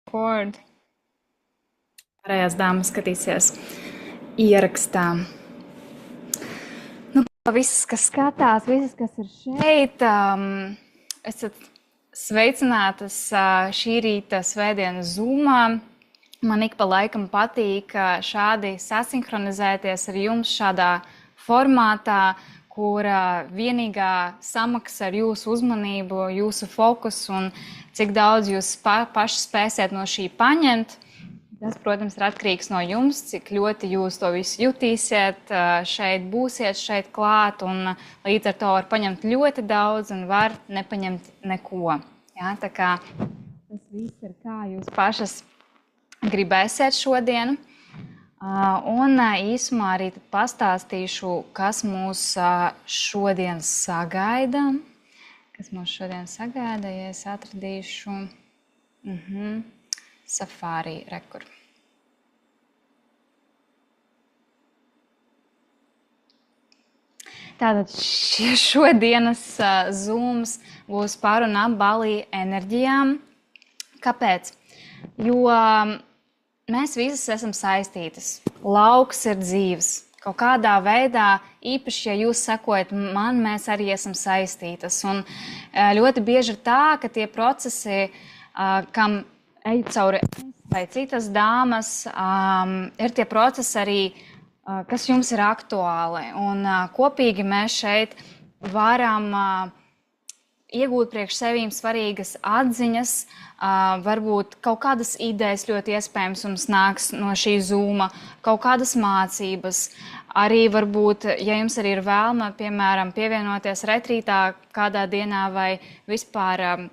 Record. Pārējās dāmas skatīsies ierakstā. Visas, kas skatās, visas, kas ir šeit, esat sveicinātas šī rīta svētdienas Zoomā. Man ik pa laikam patīk šādi sasinhronizēties ar jums šādā formātā, kur vienīgā samaksa ir jūsu uzmanību, jūsu fokus un cik daudz jūs paši spēsiet no šī paņemt. Tas, protams, ir atkarīgs no jums, cik ļoti jūs to visu jutīsiet, šeit būsiet, šeit klāt, un līdz ar to var paņemt ļoti daudz un var nepaņemt neko. Jā, tā kā tas viss ir kā jūs pašas gribēsiet šodien. Un īsumā arī pastāstīšu, kas mūs šodien sagaida. Kas mūs šodien sagaida, ja es atradīšu Safari rekur. Tātad šodienas Zooms būs par un ap Bali enerģijām. Kāpēc? Jo mēs visas esam saistītas. Lauks ir dzīves. Kaut kādā veidā, īpaši, ja jūs sekojat man, mēs arī esam saistītas. Un ļoti bieži ir tā, ka tie procesi, kam eju cauri vai citas dāmas, ir tie procesi arī, kas jums ir aktuāli. Un kopīgi mēs šeit varam iegūt priekš sevīm svarīgas atziņas, varbūt kaut kādas idejas ļoti iespējams jums nāks no šī Zooma, kaut kādas mācības. Arī varbūt, ja jums arī ir vēlme, piemēram, pievienoties retrītā kādā dienā vai vispār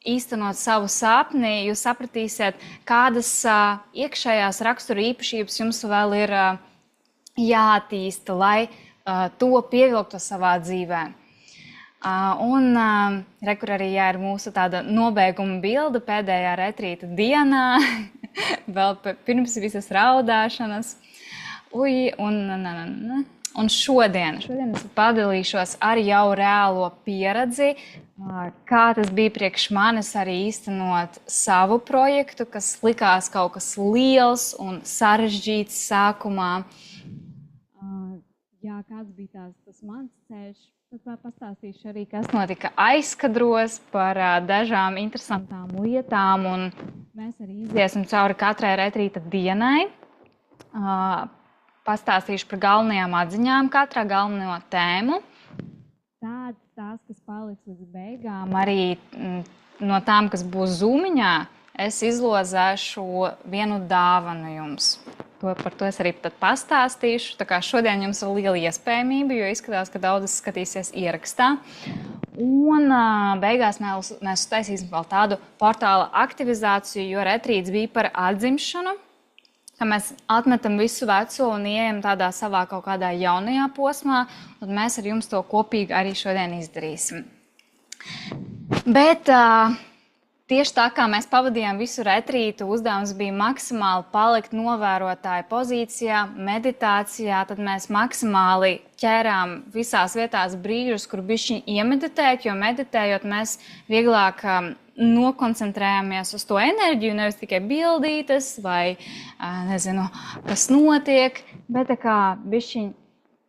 īstenot savu sapni, jūs sapratīsiet, kādas iekšējās rakstura īpašības jums vēl ir jāattīsta, lai to pievilktu savā dzīvē. Un rekur arī ir mūsu tāda nobeiguma bilde pēdējā retrīta dienā, vēl pirms visas raudāšanas. Un šodien es padalīšos ar jau reālo pieredzi, kā tas bija priekš manis arī īstenot savu projektu, kas likās kaut kas liels un sarežģīts sākumā. Jā, kāds bija tas mans ceļš, tad pastāstīšu arī, kas notika aizkadros par dažām interesantām lietām, un mēs arī iziesim cauri katrai retrīta dienai. Pastāstīšu par galvenajām atziņām, katrā galveno tēmu. Tādas tās, kas paliks līdz beigām, arī no tām, kas būs Zoomiņā, es izlozēšu vienu dāvanu jums. Par to es arī tad pastāstīšu. Tā kā šodien jums ir liela iespējamība, jo izskatās, ka daudzas skatīsies ierakstā. Un beigās mēs uztaisīsim vēl tādu portāla aktivizāciju, jo retrīts bija par atzimšanu, ka mēs atmetam visu veco un ieejam tādā savā kaut kādā jaunajā posmā, un mēs ar jums to kopīgi arī šodien izdarīsim. Bet tieši tā kā mēs pavadījām visu retrītu, uzdevums bija maksimāli palikt novērotāju pozīcijā, meditācijā, tad mēs maksimāli ķērām visās vietās brīžus, kur bišķiņ iemeditēt, jo meditējot mēs vieglāk nokoncentrējamies uz to enerģiju, nevis tikai bildītes vai, nezinu, kas notiek, bet tā kā bišķiņ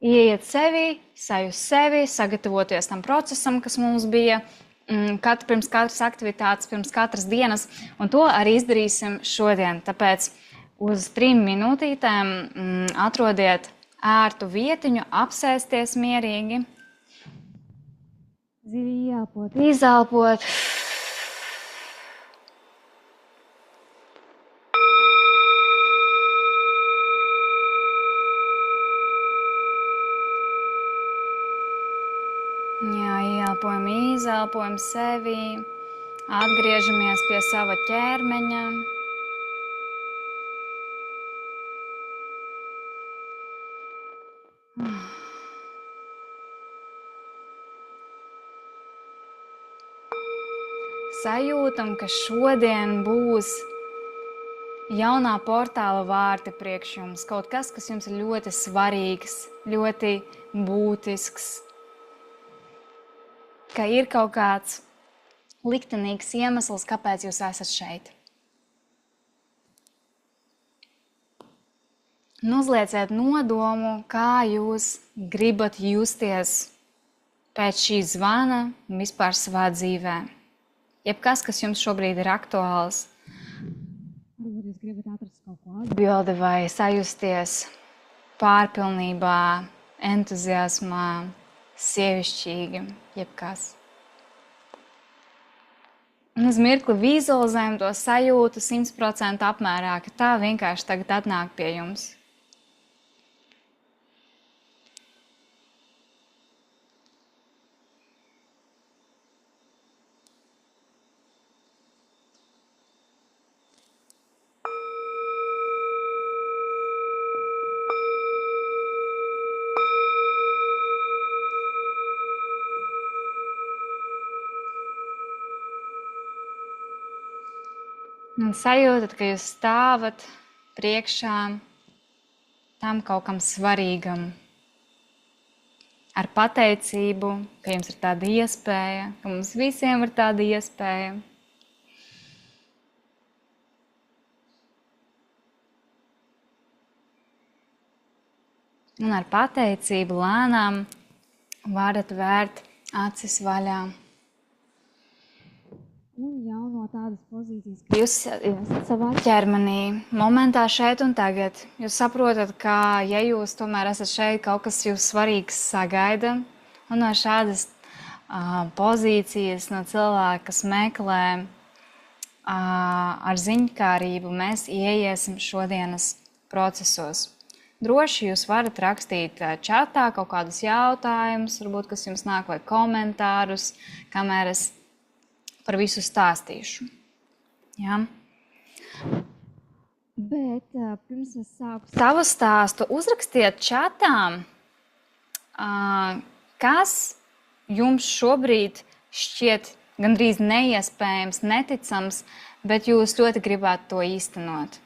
ieiet sevi, sajust sevi, sagatavoties tam procesam, kas mums bija pirms katras aktivitātes, pirms katras dienas, un to arī izdarīsim šodien. Tāpēc uz 3 minūtītēm atrodiet ērtu vietiņu, apsēsties mierīgi, dziļi ieelpot, izelpot. Jā, ieelpojam, izelpojam sevi, atgriežamies pie sava ķermeņa. Sajūtam, ka šodien būs jaunā portāla vārti priekš jums. Kaut kas, kas jums ir ļoti svarīgs, ļoti būtisks. Ka ir kaut kāds liktenīgs iemesls, kāpēc jūs esat šeit. un uzlieciet nodomu, kā jūs gribat justies pēc šī zvana un vispār savā dzīvē. Jebkas, kas jums šobrīd ir aktuāls. Varbūt jūs gribat atrast kaut ko atbildi vai sajusties pārpilnībā, entuziasmā, sievišķīgi, jebkas. Un uz mirkli vizualizējam to sajūtu 100% apmērā, ka tā vienkārši tagad atnāk pie jums. Un sajūtat, ka jūs stāvat priekšā tam kaut kam svarīgam. Ar pateicību, ka jums ir tāda iespēja, ka mums visiem ir tāda iespēja. Un ar pateicību lēnām varat vērt acis vaļā. Un jau no tādas pozīcijas, ka jūs esat savā ķermenī, momentā šeit un tagad. Jūs saprotat, ka ja jūs tomēr esat šeit, kaut kas jūs svarīgs sagaida. Un no šādas pozīcijas, no cilvēka, kas meklē ar ziņkārību, mēs ieiesim šodienas procesos. Droši jūs varat rakstīt čatā kaut kādus jautājumus, varbūt, kas jums nāk, vai komentārus, kamēr es par visu stāstīšu. Ja? Bet pirms es sāku savu stāstu, uzrakstiet čatā, kas jums šobrīd šķiet gandrīz neiespējams, neticams, bet jūs ļoti gribētu to īstenot.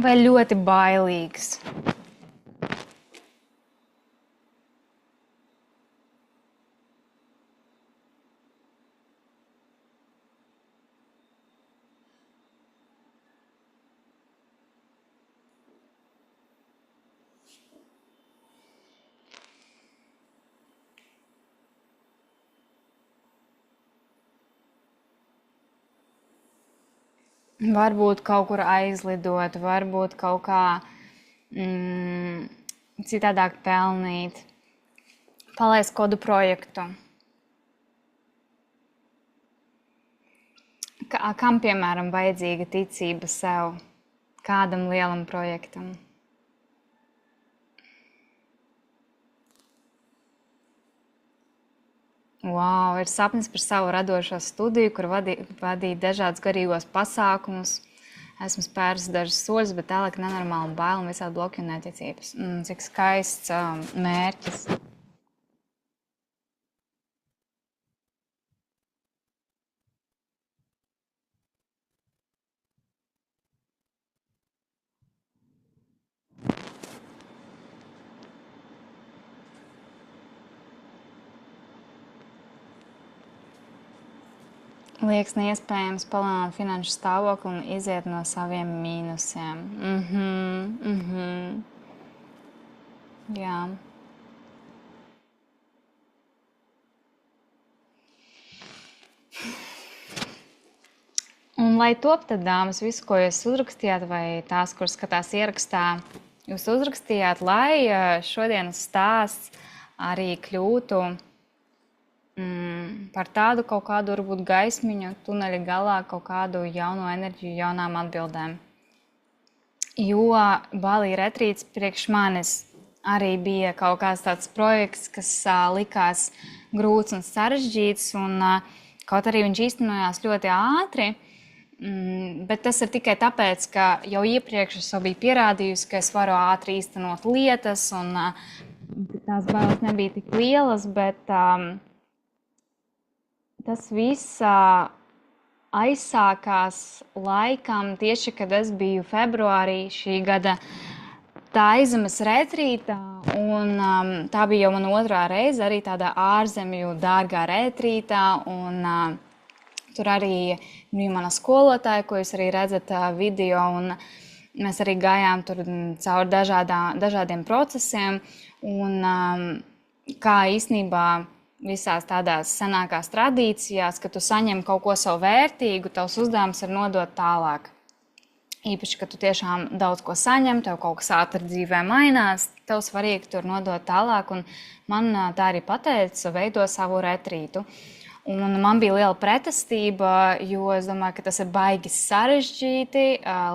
Vai ļoti bailīgs? Varbūt kaut kur aizlidot, varbūt kaut kā citādāk pelnīt, palaist kādu projektu. Kam, piemēram, vajadzīga ticība sev, kādam lielam projektam? Wow, ir sapnis par savu radošo studiju, kur vadīt dažādus garīgos pasākumus. Esmu spēris dažus soļus, bet tālāk nenormāli bail un visādi bloki un neticības. Cik skaists mērķis. Liekas neiespējams palielināt finanšu stāvokli un iziet no saviem mīnusiem. Jā. Un lai top tad, dāmas, visu, ko jūs uzrakstījāt, vai tās, kuras skatās ierakstā, jūs uzrakstījāt, lai šodienas stāsts arī kļūtu par tādu kaut kādu, varbūt, gaismiņu tuneļa galā, kaut kādu jaunu enerģiju, jaunām atbildēm. Jo Bali retrīts priekš manis arī bija kaut kāds tāds projekts, kas likās grūts un sarežģīts, un kaut arī viņš īstenojās ļoti ātri, bet tas ir tikai tāpēc, ka jau iepriekš es biju pierādījusi, ka es varu ātri īstenot lietas, un tās bailes nebija tik lielas, bet tas viss aizsākās laikam tieši, kad es biju februārī šī gada Taizemes retrītā, un tā bija jau mana otrā reize, arī tādā ārzemju dārgā retrītā, un tur arī bija mana skolotāja, ko jūs arī redzat video, un mēs arī gājām tur cauri dažādiem procesiem, un kā īstenībā visās tādās senākās tradīcijās, ka tu saņem kaut ko savu vērtīgu, tavs uzdevums ir nodot tālāk. Īpaši, ka tu tiešām daudz ko saņem, tev kaut kas ātri dzīvē mainās, tev svarīgi tur nodot tālāk, un man tā arī pateica, veido savu retrītu. Un man bija liela pretestība, jo es domāju, ka tas ir baigi sarežģīti,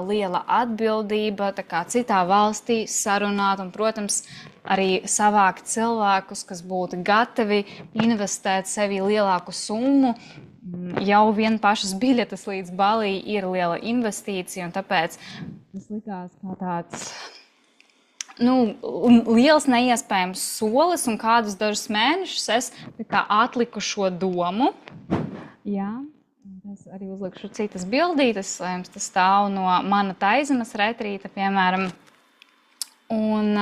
liela atbildība, tā kā citā valstī sarunāt, un, protams, arī savākt cilvēkus, kas būtu gatavi investēt sevi lielāku summu. Jau vien pašas biļetes līdz Balī ir liela investīcija, un tāpēc tas likās kā tāds liels neiespējams solis, un kādus dažus mēnešus es atliku šo domu. Jā, es arī uzlikšu citas bildītes, lai jums tas stāv no mana Taizemes retrīta, piemēram. Un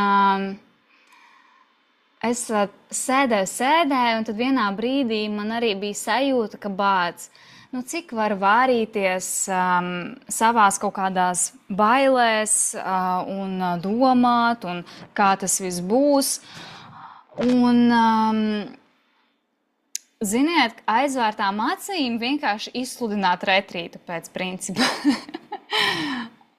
es sēdēju, un tad vienā brīdī man arī bija sajūta, ka bāc, cik var vārīties savās kaut kādās bailēs un domāt, un kā tas viss būs. Un, ziniet, aizvērtām acīm vienkārši izsludināt retrītu pēc principa.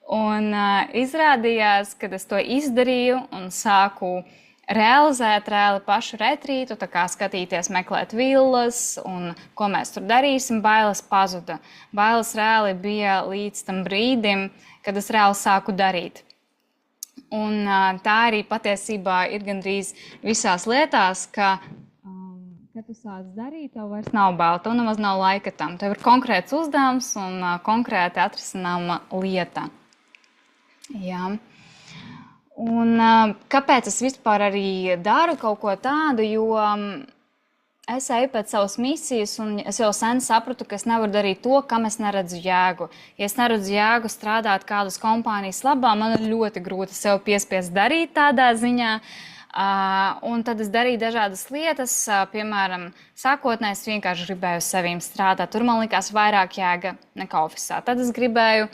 Un izrādījās, kad es to izdarīju un sāku realizēt reāli pašu retrītu, tā kā skatīties, meklēt villas un ko mēs tur darīsim, bailes pazuda. Bailes reāli bija līdz tam brīdim, kad es reāli sāku darīt. Un tā arī patiesībā ir gandrīz visās lietās, ka, kad tu sāc darīt, tev vairs nav bail, tev nemaz nav laika tam. Tev ir konkrēts uzdevums un konkrēti atrisināma lieta. Jā. Un kāpēc es vispār arī daru kaut ko tādu, jo es eju pēc savas misijas, un es jau sen sapratu, ka es nevaru darīt to, kam es neredzu jēgu. Ja es neredzu jēgu strādāt kādas kompānijas labā, man ir ļoti grūti sev piespiest darīt tādā ziņā. Un tad es darīju dažādas lietas, piemēram, sākotnēji es vienkārši gribēju sevīm strādāt. Tur man likās vairāk jēga nekā ofisā. Tad es gribēju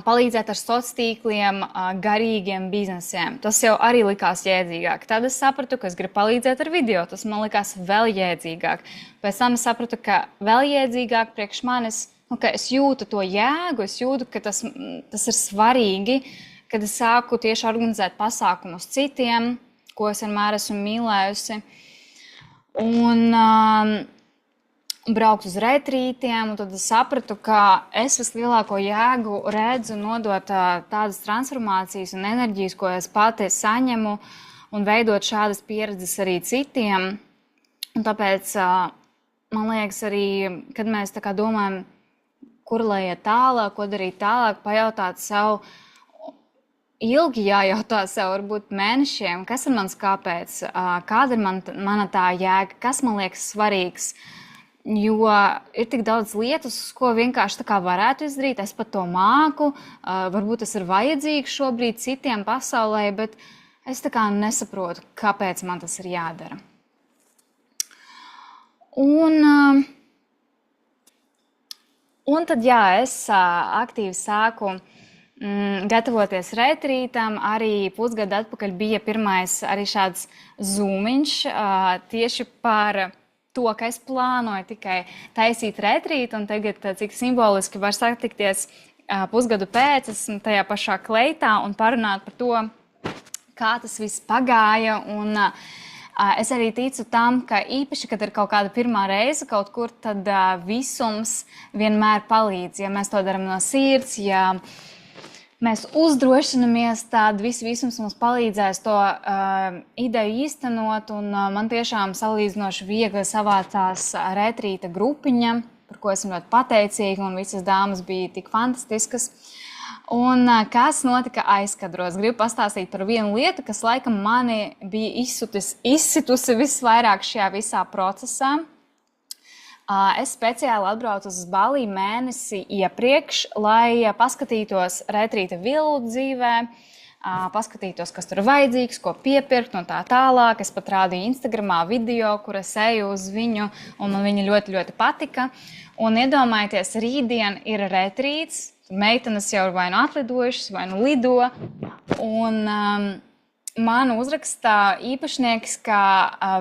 palīdzēt ar sociāliem tīkliem, garīgiem biznesiem. Tas jau arī likās jēdzīgāk. Tad es sapratu, ka es gribu palīdzēt ar video. Tas man likās vēl jēdzīgāk. Pēc tam es sapratu, ka vēl jēdzīgāk priekš manis, ka es jūtu to jēgu, es jūtu, ka tas ir svarīgi, kad es sāku tieši organizēt pasākumus citiem, ko es vienmēr esmu mīlējusi. Un braukt uz retrītiem, un tad es sapratu, ka es vislielāko jēgu redzu nodot tādas transformācijas un enerģijas, ko es pati saņemu, un veidot šādas pieredzes arī citiem. Un tāpēc, man liekas arī, kad mēs tā kā domājam, kur lai iet tālāk, ko darīt tālāk, pajautāt sev, ilgi jājautā sev, varbūt mēnešiem, kas ir mans kāpēc, kāda ir mana tā jēga, kas man liekas svarīgs. Jo ir tik daudz lietas, ko vienkārši tā kā varētu izdarīt, es pat to māku, varbūt tas ir vajadzīgs šobrīd citiem pasaulē, bet es tā kā nesaprotu, kāpēc man tas ir jādara. Un tad, jā, es aktīvi sāku gatavoties retrītam, arī pusgadu atpakaļ bija pirmais arī šāds zūmiņš tieši par to, ka es plānoju tikai taisīt retrītu, un tagad, cik simboliski var satikties pusgadu pēc, esmu tajā pašā kleitā un parunāt par to, kā tas viss pagāja. Un es arī ticu tam, ka īpaši, kad ir kaut kāda pirmā reize kaut kur, tad visums vienmēr palīdz. Ja mēs to daram no sirds, ja mēs uzdrošinamies, tad visums mums palīdzēs to ideju īstenot, un man tiešām salīdzinoši viegli savācās retrīta grupiņa, par ko esmu ļoti pateicīga, un visas dāmas bija tik fantastiskas. Un kas notika aizkadros? Gribu pastāstīt par vienu lietu, kas laikam mani bija izsitusi visvairāk šajā visā procesā. Es speciāli atbraucu uz Balī mēnesi iepriekš, lai paskatītos retrīta villu dzīvē, paskatītos, kas tur ir vajadzīgs, ko piepirkt un tā tālāk. Es pat rādīju Instagramā video, kur es eju uz viņu, un man viņa ļoti, ļoti patika. Un iedomājieties, rītdien ir retrīts, meitenes jau ir vai nu atlidojušas, vai nu lido, un man uzrakstā īpašnieks, ka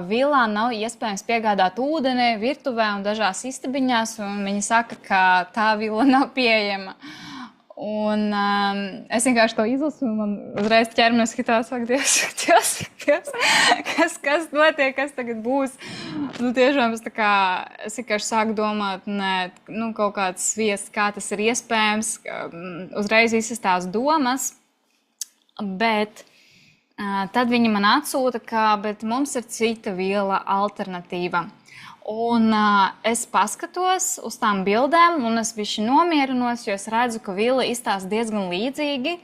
vilā nav iespējams piegādāt ūdeni virtuvē un dažās istabiņās, un viņi saka, ka tā vila nav pieejama. Un es vienkārši to izlasu, un man uzreiz ķermenis skatās, Dievs, kas notiek, kas tagad būs. Nu, tiešām es vienkārši sāku domāt, kaut kāds sviests, kā tas ir iespējams, uzreiz visas tās domas, bet tad viņi man atsūta, bet mums ir cita viela alternatīva. Un es paskatos uz tām bildēm, un es bišķi nomierinos, jo es redzu, ka vila izstāsta diezgan līdzīgi,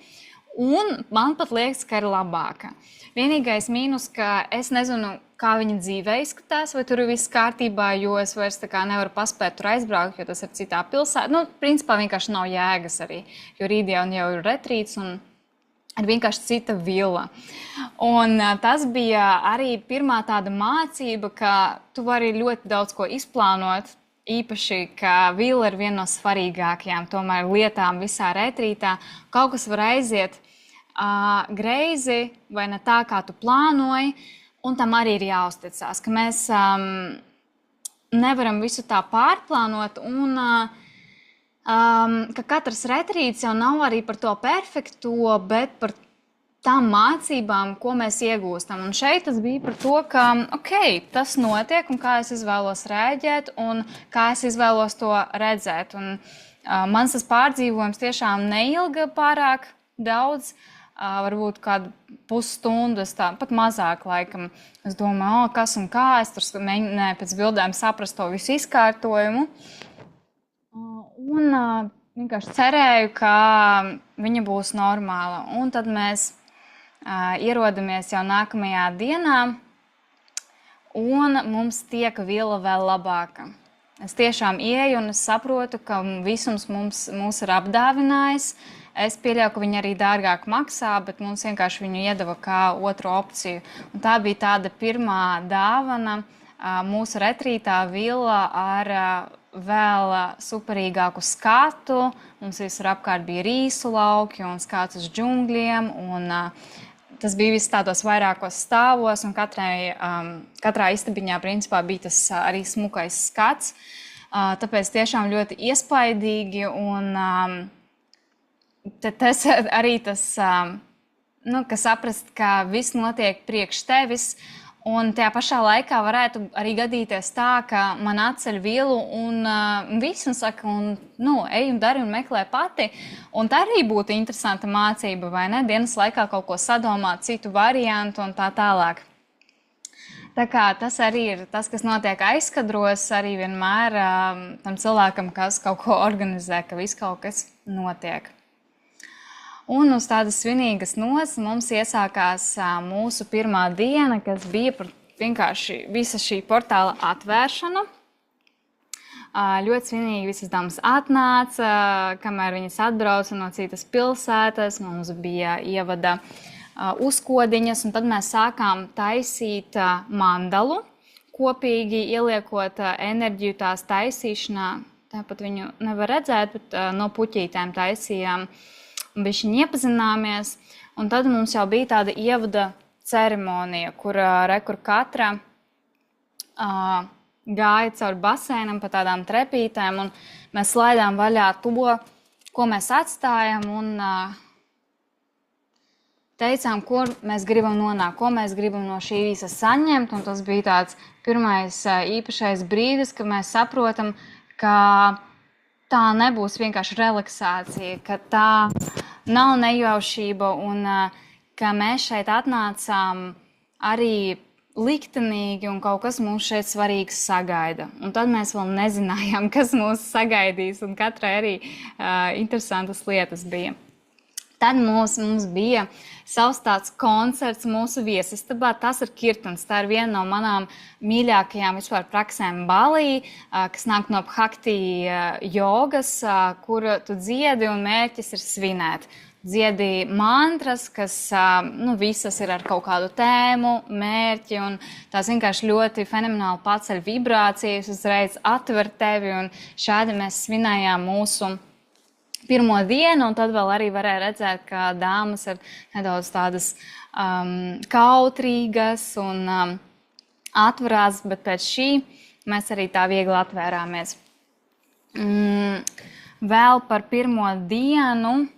un man pat liekas, ka ir labāka. Vienīgais mīnus, ka es nezinu, kā viņa dzīvē izskatās, vai tur ir viss kārtībā, jo es vairs nevaru paspēt tur aizbraukt, jo tas ir citā pilsētā. Principā vienkārši nav jēgas arī, jo rītdien jau ir retrīts un ir vienkārši cita vila. Un tas bija arī pirmā tāda mācība, ka tu vari ļoti daudz ko izplānot, īpaši, ka vila ir viena no svarīgākajām tomēr lietām visā retrītā. Kaut kas var aiziet greizi vai ne tā, kā tu plānoji, un tam arī ir jāuzticās, ka mēs nevaram visu tā pārplānot, un ka katrs retrīts jau nav arī par to perfekto, bet par tām mācībām, ko mēs iegūstam. Un šeit tas bija par to, ka, tas notiek, un kā es izvēlos rēģēt, un kā es izvēlos to redzēt. Un mans tas pārdzīvojums tiešām neilga pārāk daudz, varbūt kādu pusstundu, pat mazāk laikam. Es domāju, kas un kā, es tur mēģināju pēc bildēm saprast to visu izkārtojumu. Un vienkārši cerēju, ka viņa būs normāla. Un tad mēs ierodamies jau nākamajā dienā, un mums tiek vila vēl labāka. Es tiešām ieju un es saprotu, ka visums mūs ir apdāvinājis. Es pieļauju, ka viņi arī dārgāk maksā, bet mums vienkārši viņu iedeva kā otru opciju. Un tā bija tāda pirmā dāvana mūsu retrītā vila ar vēl superīgāku skatu. Mums visur apkārt bija rīsu lauki un skats uz džungļiem. Un tas bija viss tādos vairākos stāvos, un katrā istabiņā principā bija tas arī smukais skats. Tāpēc tiešām ļoti iespaidīgi, un tas arī tas, ka saprast, ka viss notiek priekš tevis, un tajā pašā laikā varētu arī gadīties tā, ka man atceļ vilu un viss, un saka, ej un dari un meklē pati. Un tā arī būtu interesanta mācība, vai ne? Dienas laikā kaut ko sadomāt, citu variantu un tā tālāk. Tā kā tas arī ir tas, kas notiek aizkadros, arī vienmēr tam cilvēkam, kas kaut ko organizē, ka viss kaut kas notiek. Un uz tādas svinīgas nots mums iesākās mūsu pirmā diena, kas bija par vienkārši visa šī portāla atvēršanu. Ļoti svinīgi visas damas atnāca, kamēr viņas atbrauca no citas pilsētas. Mums bija ievada uzkodiņas, un tad mēs sākām taisīt mandalu, kopīgi ieliekot enerģiju tās taisīšanā. Tāpat viņu nevar redzēt, bet no puķītēm taisījām. Bišķiņi iepazināmies, un tad mums jau bija tāda ievada ceremonija, kur katra gāja caur basēnam pa tādām trepītēm, un mēs laidām vaļā to, ko mēs atstājam, un teicām, kur mēs gribam nonākt, ko mēs gribam no šī visa saņemt, un tas bija tāds pirmais īpašais brīdis, kad mēs saprotam, ka tā nebūs vienkārši relaksācija, ka tā nav nejaušība, un ka mēs šeit atnācām arī liktenīgi, un kaut kas mums šeit svarīgs sagaida. Un tad mēs vēl nezinājām, kas mūs sagaidīs, un katrai arī interesantas lietas bija. Tad mums bija savs tāds koncerts mūsu viesistabā. Tas ir kirtans. Tā ir viena no manām mīļākajām vispār praksēm Balī, kas nāk no bhakti jogas, kur tu dziedi un mērķis ir svinēt. dziedi mantras, kas visas ir ar kaut kādu tēmu, mērķi, un tās vienkārši ļoti fenomenāli paceļ vibrācijas, uzreiz atver tevi, un šādi mēs svinējām mūsu pirmo dienu, un tad vēl arī varēja redzēt, ka dāmas ir nedaudz tādas kautrīgas un atverās, bet pēc šī mēs arī tā viegli atvērāmies. Vēl par pirmo dienu.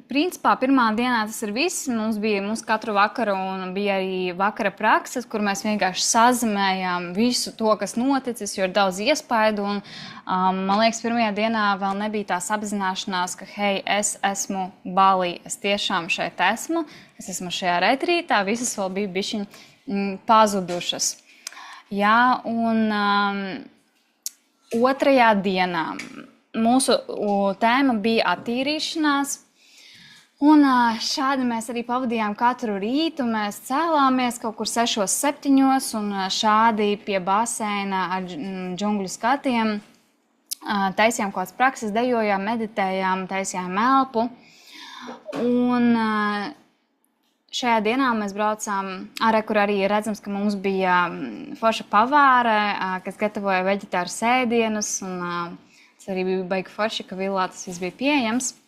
Principā pirmā dienā tas ir viss. Mums katru vakaru un bija arī vakara prakses, kur mēs vienkārši sazemējām visu to, kas noticis, jo ir daudz iespaidu. Un, man liekas, pirmajā dienā vēl nebija tās apzināšanās, ka, hei, es esmu Balī, es tiešām šeit esmu, es esmu šajā retrītā, visas vēl bija bišķiņ pazudušas. Jā, un otrajā dienā mūsu tēma bija attīrīšanās. Un šādi mēs arī pavadījām katru rītu. Mēs cēlāmies kaut kur 6, 7 un šādi pie baseina ar džungļu skatiem taisījām kaut kādas prakses, dejojām, meditējām, taisījām elpu. Un šajā dienā mēs braucām ārā, kur arī redzams, ka mums bija forša pavāre, kas gatavoja veģetārus ēdienus. Un tas arī bija baigi forši, ka villā tas viss bija pieejams.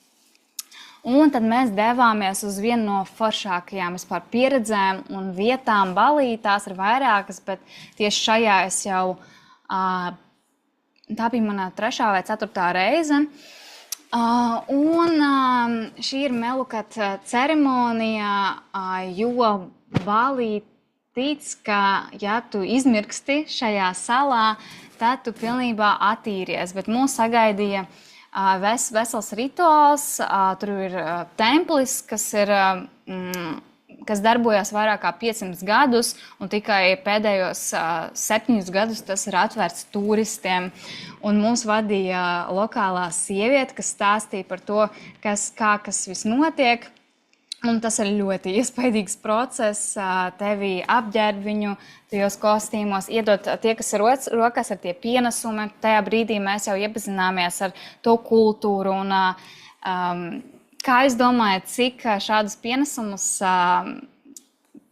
Un tad mēs devāmies uz vienu no foršākajām vispār pieredzēm un vietām Balī. Tās ir vairākas, bet tieši šajā es jau, tā bija mana 3. vai 4. reize. Un šī ir Melukat ceremonija, jo Balī tic, ka ja tu izmirksti šajā salā, tad tu pilnībā attīries. Bet mūs sagaidīja vesels rituāls, tur ir templis, kas darbojas vairāk kā 500 gadus, un tikai pēdējos 7 gadus tas ir atvērts turistiem. Un mūs vadīja lokālā sieviete, kas stāstīja par to, kas viss notiek. Un tas ir ļoti iespaidīgs process, tevi apģērb viņu tajos kostīmos, iedot tie, kas ir rokās ar tie pienesumi. Tajā brīdī mēs jau iepazināmies ar to kultūru. Un, kā jūs domājat, cik šādus pienesumus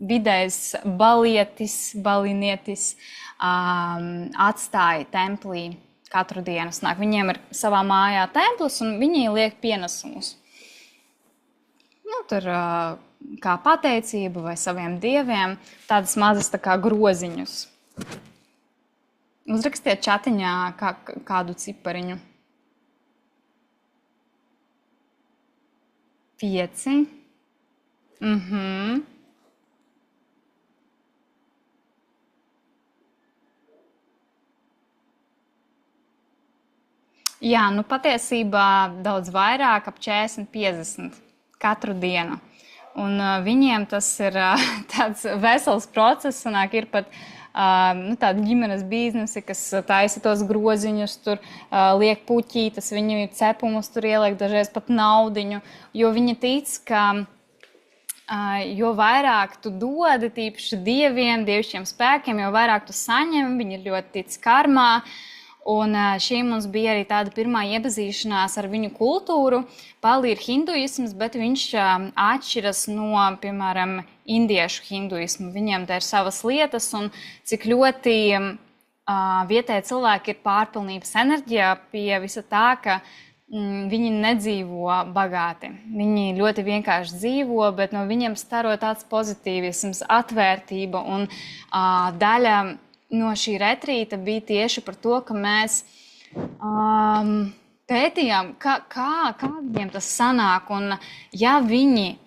vidējs balīnietis atstāja templī katru dienu? Viņiem ir savā mājā templis, un viņi liek pienesumus. Tur kā pateicība vai saviem dieviem, tādas mazas tā kā groziņus. Uzrakstiet čatiņā kādu cipariņu. 5. Jā, patiesībā daudz vairāk, ap 40, 50. Katru dienu. Un viņiem tas ir tāds vesels process, ir pat tādi ģimenes biznesi, kas taisa tos groziņus, tur liek puķītes, viņi cepumus tur ieliek, dažreiz pat naudiņu, jo viņi tic, ka jo vairāk tu dodi tīpaši dieviem, dievišķiem spēkiem, jo vairāk tu saņem, viņi ļoti tic karmā. Un šī mums bija arī tāda pirmā iepazīšanās ar viņu kultūru. Balī ir hinduisms, bet viņš atšķiras no, piemēram, indiešu hinduismu. Viņiem tā ir savas lietas, un cik ļoti vietēji cilvēki ir pārpilnības enerģijā pie visa tā, ka viņi nedzīvo bagāti. Viņi ļoti vienkārši dzīvo, bet no viņiem staro tāds pozitīvisms, atvērtība un daļa no šī retrīta bija tieši par to, ka mēs pētījām, kā viņiem tas sanāk. Un ja viņi,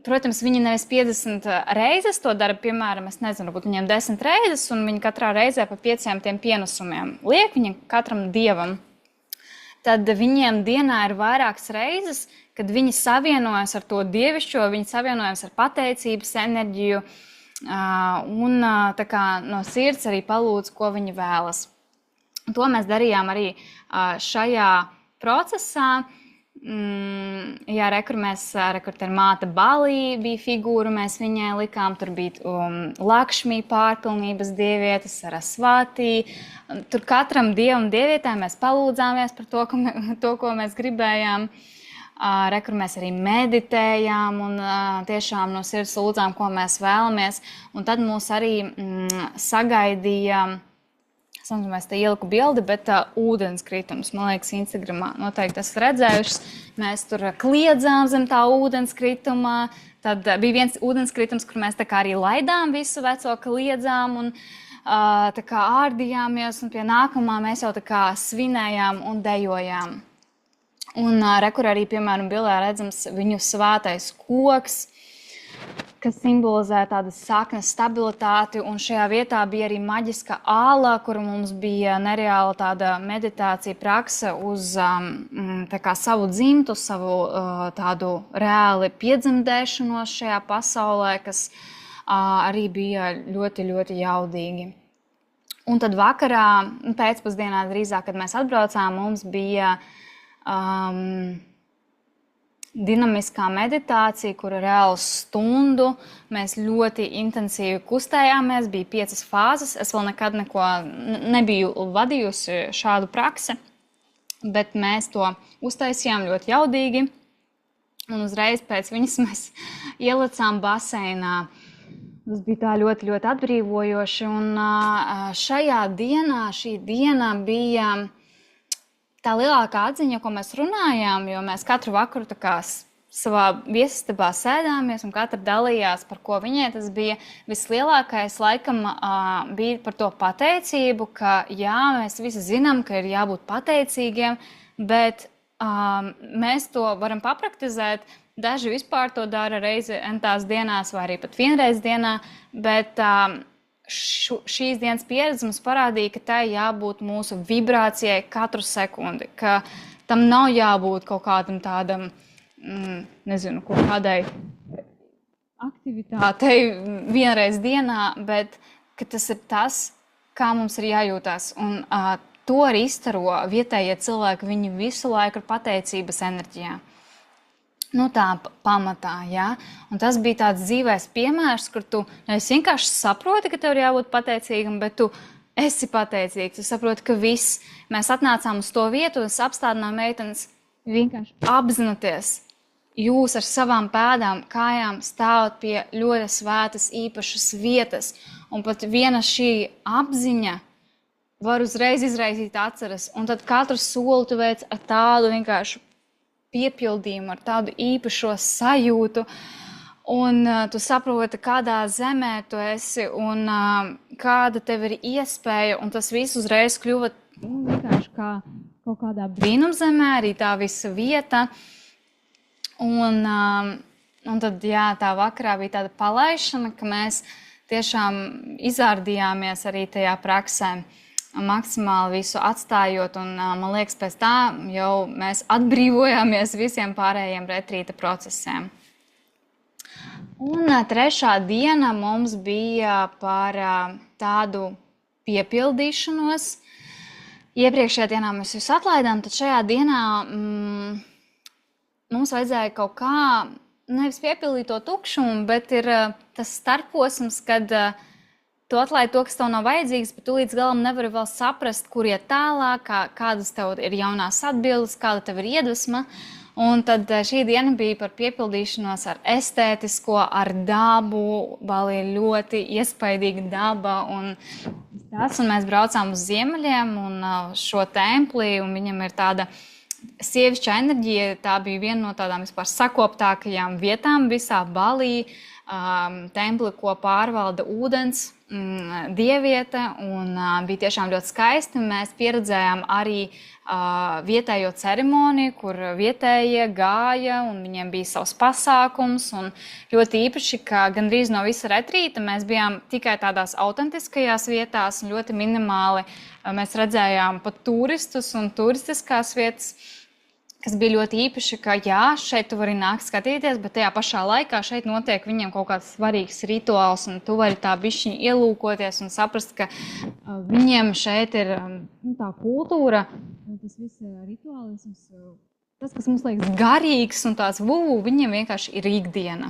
protams, viņi nevis 50 reizes to dara, piemēram, es nezinu, varbūt viņiem 10 reizes, un viņi katrā reizē pa 5 tiem pienesumiem liek viņam katram dievam, tad viņiem dienā ir vairākas reizes, kad viņi savienojas ar to dievišķo, viņi savienojas ar pateicības enerģiju, un tā kā no sirds arī palūdz, ko viņi vēlas. To mēs darījām arī šajā procesā. Jā, kur te ir māte Balī, bija figūra, mēs viņai likām, tur bija Lakšmī pārpilnības dieviete, Sarasvati. Tur katram dievam dievietēm mēs palūdzāmies par to, ko mēs gribējām. Kur mēs arī meditējām un tiešām no sirds lūdzām, ko mēs vēlamies. Un tad mūs arī sagaidīja, es te ieliku bildi, bet ūdenskritums, man liekas, Instagramā noteikti esat redzējušas. Mēs tur kliedzām zem tā ūdenskritumā. Tad bija viens ūdenskritums, kur mēs tā kā arī laidām visu veco, kliedzām un tā kā ārdījāmies. Un pie nākamā mēs jau tā kā svinējām un dejojām. Un kur arī, piemēram, bildē redzams viņu svētais koks, kas simbolizē tādas saknes stabilitāti, un šajā vietā bija arī maģiska āla, kur mums bija nereāla tāda meditācija prakse uz tā kā savu dzimtu, savu tādu reāli piedzimdēšanos šajā pasaulē, kas arī bija ļoti, ļoti jaudīgi. Un tad vakarā, pēcpusdienā drīzāk, kad mēs atbraucām, mums bija dinamiskā meditācija, kura reāli stundu. Mēs ļoti intensīvi kustējāmies, bija 5 fāzes. Es vēl nekad nebiju vadījusi šādu praksi, bet mēs to uztaisījām ļoti jaudīgi. Un uzreiz pēc viņas mēs ielicām baseinā. Tas bija tā ļoti, ļoti atbrīvojoši. Un šajā dienā, šī diena bija tā lielākā atziņa, ko mēs runājām, jo mēs katru vakaru tā kā savā viesistabā sēdāmies un katra dalījās, par ko viņai tas bija. Vislielākais laikam bija par to pateicību, ka jā, mēs visi zinām, ka ir jābūt pateicīgiem, bet mēs to varam papraktizēt. Daži vispār to dara reizi entās dienās vai arī pat vienreiz dienā, bet šīs dienas pieredze mums parādīja, ka tai jābūt mūsu vibrācijai katru sekundi, ka tam nav jābūt kaut kādam tādam, nezinu, kaut kādai aktivitātei vienreiz dienā, bet ka tas ir tas, kā mums ir jājūtās. Un to arī izstaro vietējie cilvēki, viņi visu laiku ir pateicības enerģijā. Nu tā pamatā, jā. Un tas bija tāds dzīvais piemērs, kur tu nevis vienkārši saproti, ka tev ir jābūt pateicīgam, bet tu esi pateicīgs. Tu saproti, ka viss. Mēs atnācām uz to vietu un apstādinām meitenes vienkārši apzinoties. Jūs ar savām pēdām, kājām stāvat pie ļoti svētas, īpašas vietas. Un pat viena šī apziņa var uzreiz izraisīt atceras. Un tad katru soli tu veic ar tādu vienkārši piepildījumu, ar tādu īpašo sajūtu, un tu saproti, kādā zemē tu esi, un kāda tev ir iespēja, un tas viss uzreiz kļuva vienkārši kā kaut kādā brīnumzemē, arī tā visa vieta, un tad, jā, tā vakarā bija tāda palaišana, ka mēs tiešām izārdījāmies arī tajā praksē, maksimāli visu atstājot, un man liekas, pēc tā jau mēs atbrīvojāmies visiem pārējiem retrīta procesiem. Un trešā diena mums bija par tādu piepildīšanos. Iepriekšējā dienā mēs jūs atlaidām, tad šajā dienā mums vajadzēja kaut kā nevis piepildīt to tukšumu, bet ir tas starposms, kad tu atlaidi to, kas tev nav vajadzīgs, bet tu līdz galam nevari vēl saprast, kur iet tālāk, kādas tev ir jaunās atbildes, kāda tev ir iedvesma. Un tad šī diena bija par piepildīšanos ar estētisko, ar dabu. Balī ir ļoti iespaidīga daba. Un mēs braucām uz ziemeļiem un šo templi, un viņam ir tāda sievišķa enerģija. Tā bija viena no tādām vispār sakoptākajām vietām visā Balī. Templi, ko pārvalda ūdens dieviete, un bija tiešām ļoti skaisti. Mēs pieredzējām arī vietējo ceremoniju, kur vietējie gāja, un viņiem bija savs pasākums, un ļoti īpaši, ka gandrīz no visa retrīta mēs bijām tikai tādās autentiskajās vietās, un ļoti minimāli mēs redzējām pat turistus un turistiskās vietas, kas bija ļoti īpaši, ka jā, šeit tu vari nākt skatīties, bet tajā pašā laikā šeit notiek viņiem kaut kāds svarīgs rituāls, un tu vari tā bišķiņ ielūkoties un saprast, ka viņiem šeit ir tā kultūra, un tas viss rituālisms tas, kas mums liekas garīgs un tās viņiem vienkārši ir ikdiena.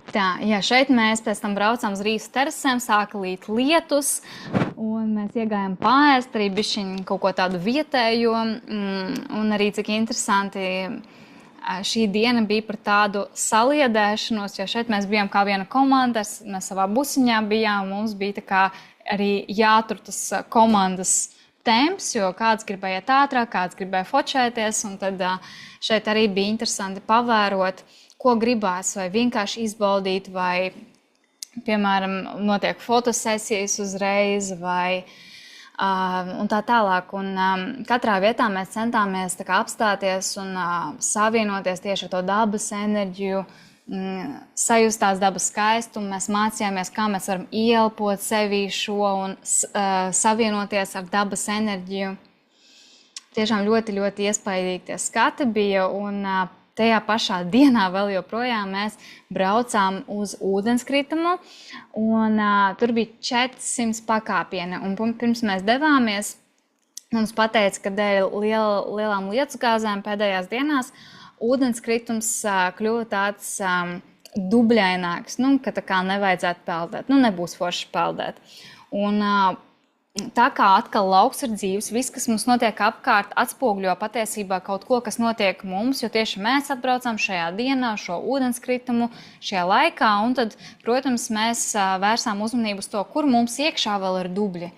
Tā, jā, šeit mēs pēc tam braucām uz Rīgas terasēm, sāka līt lietus, un mēs iegājām paēst arī bišķiņ kaut ko tādu vietējo, un arī cik interesanti šī diena bija par tādu saliedēšanos, jo šeit mēs bijām kā viena komanda, mēs savā busiņā bijām, mums bija tā kā arī jātur tas komandas temps, jo kāds gribēja iet ātrāk, kāds gribēja fočēties, un tad šeit arī bija interesanti pavērot, ko gribās, vai vienkārši izbaudīt, vai, piemēram, notiek fotosesijas uzreiz, vai un tā tālāk. Un katrā vietā mēs centāmies tā kā apstāties un savienoties tieši ar to dabas enerģiju, sajust tās dabas skaistumu. Mēs mācījāmies, kā mēs varam ieelpot sevī šo un savienoties ar dabas enerģiju. Tiešām ļoti, ļoti iespaidīgi tie skati bija, un tajā pašā dienā vēl joprojām mēs braucām uz ūdenskritumu, un tur bija 400 pakāpieni. Un pirms mēs devāmies, mums pateica, ka dēļ lielām lietusgāzēm pēdējās dienās ūdenskritums kļuva tāds dubļaināks, ka tā kā nevajadzētu peldēt, nebūs forši peldēt. Un tā kā atkal lauks ir dzīves, viss, kas mums notiek apkārt, atspoguļo patiesībā kaut ko, kas notiek mums, jo tieši mēs atbraucām šajā dienā, šo ūdenskritumu, šajā laikā, un tad, protams, mēs vērsām uzmanību uz to, kur mums iekšā vēl ir dubļi,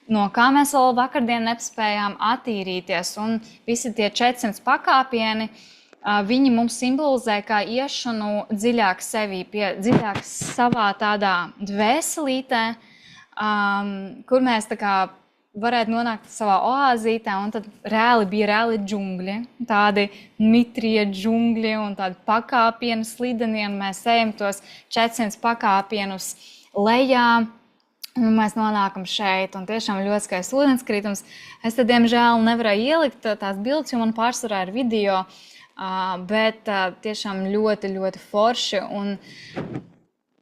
no kā mēs vēl vakardien nespējām attīrīties, un visi tie 400 pakāpieni, viņi mums simbolizē kā iešanu dziļāk sevī, dziļāk savā tādā dvēselītē, kur mēs tā kā varētu nonākt savā oāzītē, un tad bija reāli džungļi, tādi mitrie džungļi un tādi pakāpieni slidenie, un mēs ejam tos 400 pakāpienus lejā, un mēs nonākam šeit, un tiešām ļoti skaists ūdenskritums. Es tad, diemžēl, nevarēju ielikt tās bildes, jo man pārsvarā ir video, bet tiešām ļoti, ļoti forši, un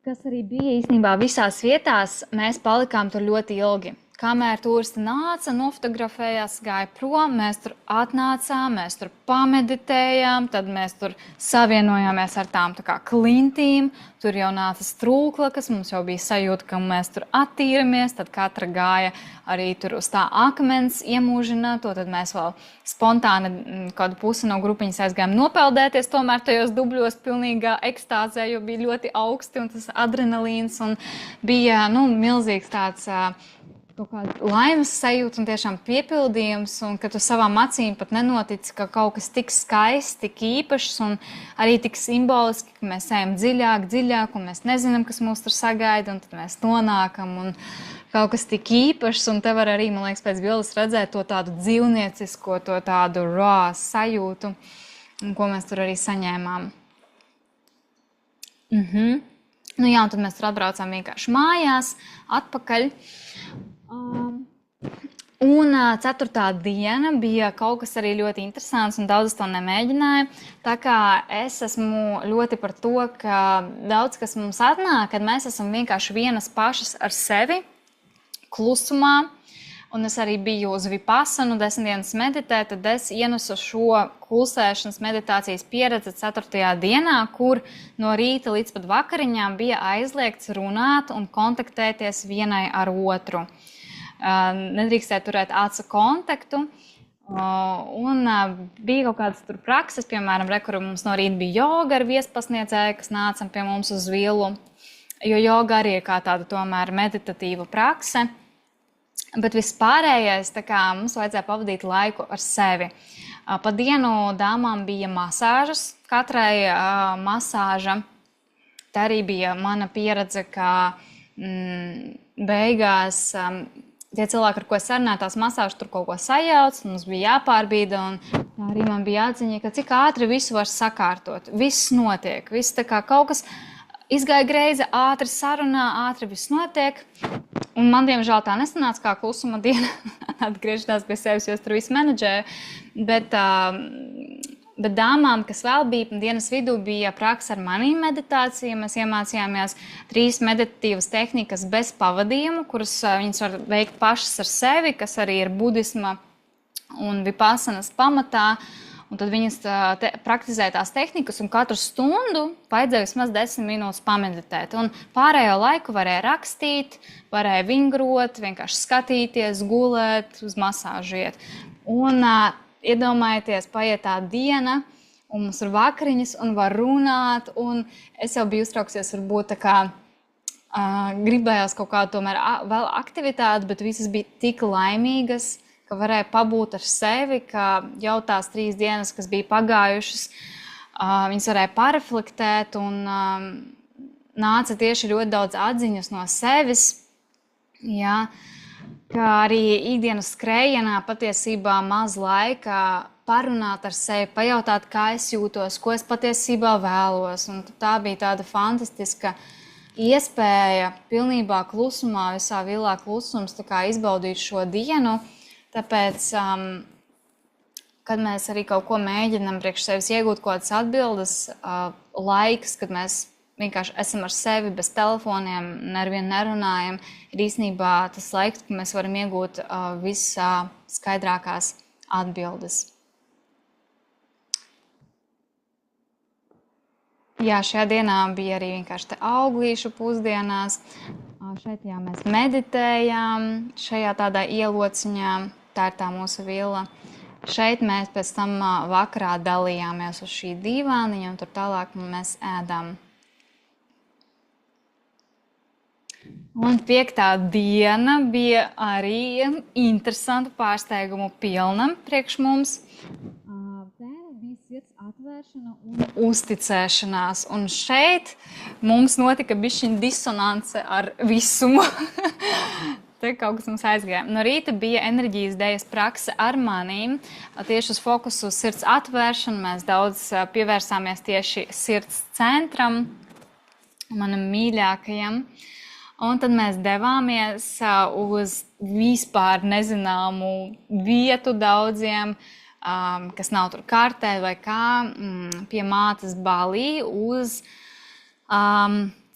kas arī bija īstenībā visās vietās, mēs palikām tur ļoti ilgi. Kamēr turisti nāca, nofotografējās, gāja prom, mēs tur atnācām, mēs tur pameditējām, tad mēs tur savienojāmies ar tām tā kā klintīm, tur jau nāca strūkla, kas mums jau bija sajūta, ka mēs tur attīramies, tad katra gāja arī tur uz tā akmens iemūžināto, tad mēs vēl spontāni kādu pusi no grupiņas aizgājām nopeldēties, tomēr tajos dubļos pilnīgā ekstāzē, jo bija ļoti augsti un tas adrenalīns un bija, milzīgs tāds kaut kāda laimes sajūta un tiešām piepildījums, un ka tu savām acīm pat nenotici, ka kaut kas tik skaists, tik īpašs un arī tik simboliski, ka mēs ejam dziļāk, un mēs nezinām, kas mūs tur sagaida, un tad mēs nonākam, un kaut kas tik īpašs, un te var arī, man liekas, pēc bildes redzēt to tādu dzīvniecisko, to tādu raw sajūtu, un ko mēs tur arī saņēmām. Un tad mēs tur atbraucām vienkārši mājās, atpakaļ. Un 4. diena bija kaut kas arī ļoti interesants, un daudz to nemēģināja. Tā kā es esmu ļoti par to, ka daudz kas mums atnāk, kad mēs esam vienkārši vienas pašas ar sevi, klusumā. Un es arī biju uz Vipassanu 10 dienas meditēt, tad es ienesu šo klusēšanas meditācijas pieredzi 4. dienā, kur no rīta līdz pat vakariņām bija aizliegts runāt un kontaktēties vienai ar otru. Nedrīkstēja turēt acu kontaktu, un bija kaut kādas tur prakses, piemēram, kur mums no rīta bija joga ar viespasniedzēju, kas nāca pie mums uz vilu, jo joga arī ir kā tāda tomēr meditatīva prakse, bet vispārējais, tā kā mums vajadzēja pavadīt laiku ar sevi. Pa dienu dāmām bija masāžas, katrai masāža, tā arī bija mana pieredze, ka beigās tie cilvēki, ar ko es sarunāju, tās masāžas tur kaut ko sajauc, mums bija jāpārbīda, un tā arī man bija jāatziņa, ka cik ātri visu var sakārtot. Viss notiek, viss tā kā kaut kas izgāja greizi, ātri sarunā, ātri viss notiek. Un man, diemžēl, tā nesanāca kā klusuma diena, atgriešanās pie sevis, jo es tur visu menedžēju. Bet dāmām, kas vēl bija dienas vidū, bija praksa ar manīm meditāciju. Mēs iemācījāmies 3 meditatīvas tehnikas bez pavadījumu, kuras viņas var veikt pašas ar sevi, kas arī ir budisma un vipassanas pamatā. Un tad viņas praktizēja tās tehnikas, un katru stundu vajadzēja vismaz 10 minūtes pameditēt. Un pārējo laiku varēja rakstīt, varēja vingrot, vienkārši skatīties, gulēt, uz masāžu iet. Un iedomājieties, paiet tā diena, un mums ir vakariņas, un var runāt, un es jau biju uztrauksies, varbūt tā kā gribējās kaut kādu tomēr vēl aktivitāti, bet visas bija tik laimīgas, ka varēja pabūt ar sevi, ka jau tās 3 dienas, kas bija pagājušas, viņas varēja pareflektēt un nāca tieši ļoti daudz atziņas no sevis. Jā, kā arī ikdienas skrējienā patiesībā maz laika parunāt ar sevi, pajautāt, kā es jūtos, ko es patiesībā vēlos. Un tā bija tāda fantastiska iespēja pilnībā klusumā, visā vilā klusums, tā kā izbaudīt šo dienu. Tāpēc, kad mēs arī kaut ko mēģinām priekš sevis iegūt kaut kādas atbildes, laiks, kad mēs vienkārši esam ar sevi bez telefoniem, nevienu nerunājam, ir īstenībā tas laiks, kad mēs varam iegūt visskaidrākās atbildes. Jā, šajā dienā bija arī vienkārši te auglīšu pusdienās. Šeit jā, mēs meditējām, šajā tādā ielociņā, tā ir tā mūsu vila. Šeit mēs pēc tam vakarā dalījāmies uz šī dīvāniņa, un tur tālāk mēs ēdām. Un 5. diena bija arī interesantu pārsteigumu pilna priekš mums. Bija sirds atvēršana un uzticēšanās. Un šeit mums notika bišķiņa disonance ar visumu. Te kaut kas mums aizgāja. No rīta bija enerģijas dējas prakse ar manīm. Tieši uz fokusu uz sirds atvēršanu mēs daudz pievērsāmies tieši sirds centram, manam mīļākajam. Un tad mēs devāmies uz vispār nezināmu vietu daudziem, kas nav tur kartē vai kā, pie mātes Balī uz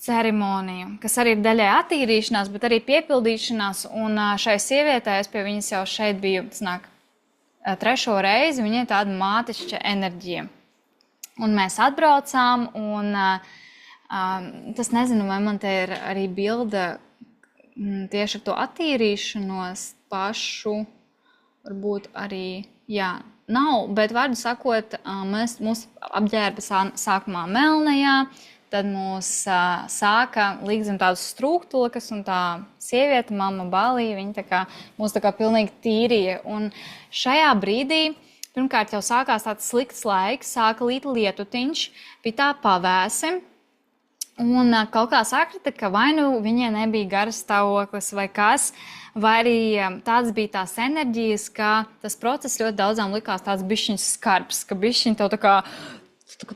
ceremoniju, kas arī ir daļai attīrīšanās, bet arī piepildīšanās. Un šai sievietē, es pie viņas jau šeit biju, snāk, 3. reizi, viņai tāda mātišķa enerģija. Un mēs atbraucām, un tas nezinu, vai man te ir arī bilde tieši ar to attīrīšanos pašu, varbūt arī, jā, nav, bet vārdu sakot, mūs apģērba sākumā melnajā, tad mūs sāka likt zem tādas struktūras, un tā sieviete, mamma Balī, viņa tā kā, mūs tā kā pilnīgi tīrīja. Un šajā brīdī, pirmkārt jau sākās tāds slikts laiks, sāka līt lietutiņš, bija tā pavēsi, un kaut kā sakrita, ka vai nu viņai nebija garas stāvoklis vai kas, vai arī tāds bija tās enerģijas, ka tas process ļoti daudzām likās tāds bišķiņš skarbs, ka bišķiņ tev tā kā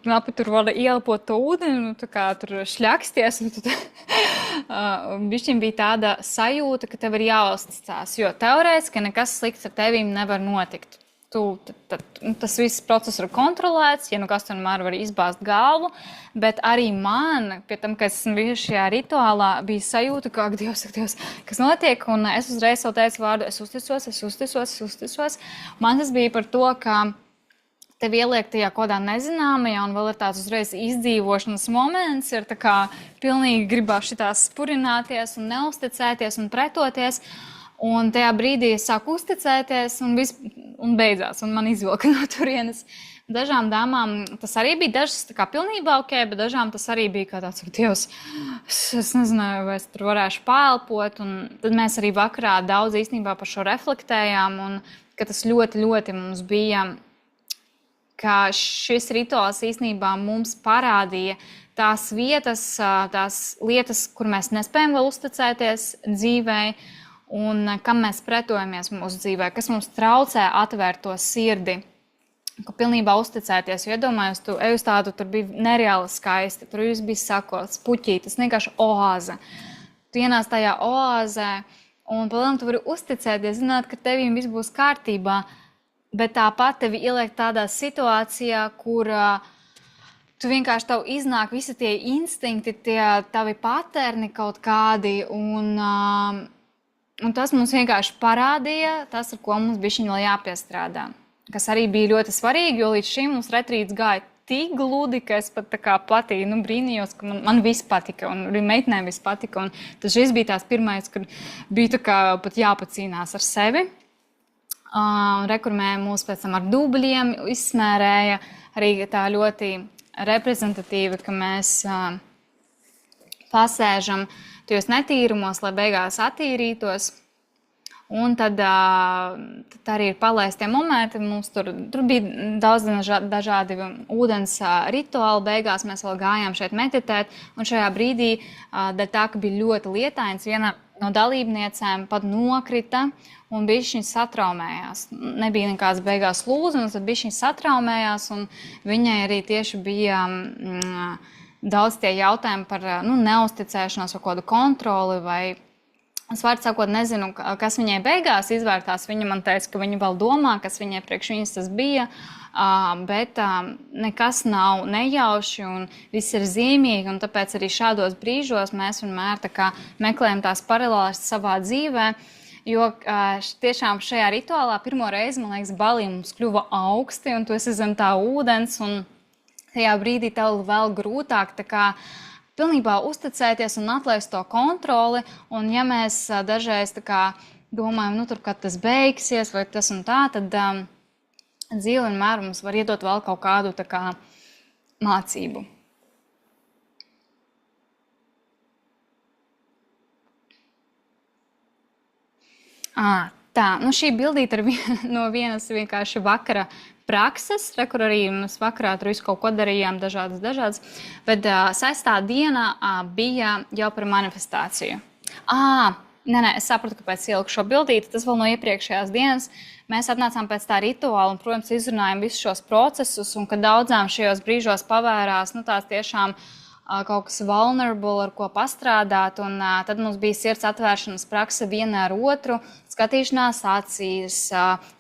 knapi tur var ieelpot to ūdeni, tā kā tur šļaksties, un bišķiņ bija tāda sajūta, ka tev ir jāuzticās, jo teorētiski nekas slikts ar tevīm nevar notikt. Tas viss process ir kontrolēts, ja nu kas vienmēr var izbāzt galvu, bet arī man, pie tam, ka es esmu bijuši šajā rituālā, bija sajūta, ka, Dievs, kas notiek, un es uzreiz jau teicu vārdu, es uzticos. Man tas bija par to, ka tev ieliek tajā kodā nezināmajā, un vēl ir tāds uzreiz izdzīvošanas moments, ir tā kā pilnīgi gribās šitās spurināties un neusticēties un pretoties. Un tajā brīdī es sāku uzticēties, un beidzās, un man izvilka no turienes. Dažām dāmām tas arī bija, dažas tā kā pilnībā ok, bet dažām tas arī bija kā tāds, Dievs, es nezināju, vai es tur varēšu paelpot, un tad mēs arī vakarā daudz īstenībā par šo reflektējām, un ka tas ļoti, ļoti mums bija, ka šis rituāls īstenībā mums parādīja tās vietas, tās lietas, kur mēs nespējam vēl uzticēties dzīvei, un kam mēs pretojamies mūsu dzīvē, kas mums traucē atvērt to sirdi, ka pilnībā uzticēties. Jo iedomājos, tu ej uz tādu, tur bija nereāli skaisti, tur viss bija sakots, puķītis, vienkārši oāze. Tu ienāc tajā oāzē, un palēm tu vari uzticēties, zināt, ka tevīm viss būs kārtībā, bet tāpat tevi ieliek tādā situācijā, kur tu vienkārši tev iznāk visi tie instinkti, tie tavi paterni kaut kādi, un Un tas mums vienkārši parādīja tas, ar ko mums bišķiņ vēl jāpiestrādā. Kas arī bija ļoti svarīgi, jo līdz šim mums retrīts gāja tik gludi, ka es pat tā kā patīju, brīnījos, ka man viss patika, un arī meitnēm viss patika. Un tad šis bija tās pirmais, kad bija tā kā pat jāpacīnās ar sevi. Rekurmēja mūs pēc tam ar dubļiem, izsmērēja arī tā ļoti reprezentatīvi, ka mēs pasēžam tajos netīrumos, lai beigās attīrītos. Un tad arī ir palaistie momenti. Mums tur bija daudz dažādi ūdens rituāli. Beigās mēs vēl gājām šeit meditēt. Un šajā brīdī, dēļ tā, ka bija ļoti lietains, viena no dalībniecēm pat nokrita un bišķiņ satraumējās. Nebija nekāds beigās lūzums, tad bišķiņ satraumējās, un viņai arī tieši bija daudz tie jautājumi par neusticēšanos vai kādu kontroli vai es vārdu sakot nezinu, kas viņai beigās izvērtās. Viņa man teica, ka viņa vēl domā, kas viņai priekš viņas tas bija, bet nekas nav nejauši un viss ir zīmīgi, un tāpēc arī šādos brīžos mēs vienmēr tā kā meklējam tās paralēles savā dzīvē, jo tiešām šajā rituālā pirmo reizi, man liekas, balī mums kļuva augsti, un tu esi zem tā ūdens, un tajā brīdī tev vēl grūtāk tā kā pilnībā uzticēties un atlaist to kontroli, un ja mēs dažreiz tā kā domājam, tur, kad tas beigsies vai tas un tā, tad dzīve vienmēr mums var iedot vēl kaut kādu tā kā mācību. Tā, šī bildīte ir no vienas vienkārši vakara prakses, kur arī mēs vakarā tur visu kaut ko darījām, dažādas, bet 6. diena bija jau par manifestāciju. Es sapratu, kāpēc ieliku šo bildīti, tas vēl no iepriekšējās dienas. Mēs atnācām pēc tā rituāla un, protams, izrunājām visus šos procesus, un kad daudzām šajos brīžos pavērās, tās tiešām kaut kas vulnerable, ar ko pastrādāt, un tad mums bija sirds atvēršanas prakse viena ar otru, skatīšanās acīs,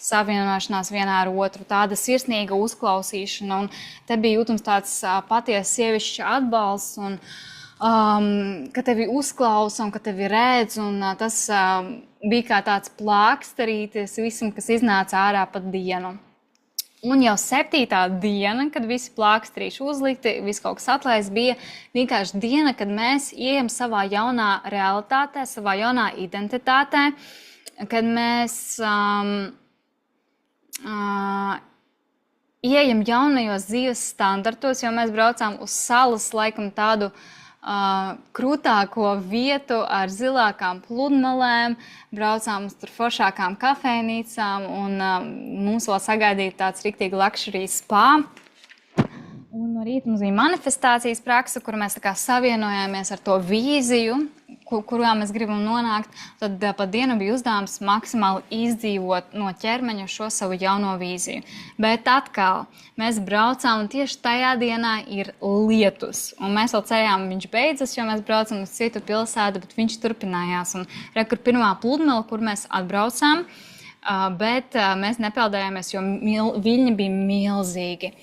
savienošanās vienā ar otru, tāda sirsnīga uzklausīšana, un te bija jūtams tāds patiesi sievišķa atbalsts, un ka tevi uzklausa un ka tevi redz, un tas bija kā tāds plāksterītis visam, kas iznāca ārā pat dienu. Un jau 7. diena, kad visi plāksterīši uzlikti, viss kaut kas atlaists, bija vienkārši diena, kad mēs ieejam savā jaunā realitātē, savā jaunā identitātē, kad mēs ieejam jaunajos dzīves standartos, jo mēs braucām uz salas, laikam tādu krūtāko vietu ar zilākām pludmalēm, braucām uz tur foršākām kafejnīcām, un mums vēl sagaidīja tāds riktīgi luxury spa. Un no rīta mums bija manifestācijas praksa, kur mēs tā kā savienojāmies ar to vīziju, kurā mēs gribam nonākt. Tad pa dienu bija uzdevums maksimāli izdzīvot no ķermeņa šo savu jauno vīziju. Bet atkal mēs braucām, un tieši tajā dienā ir lietus. Un mēs vēl cerējām, viņš beidzas, jo mēs braucam uz citu pilsētu, bet viņš turpinājās. Un kur pirmā pludmale, kur mēs atbraucām, bet mēs nepeldējāmies, jo viļņi bija milzīgi.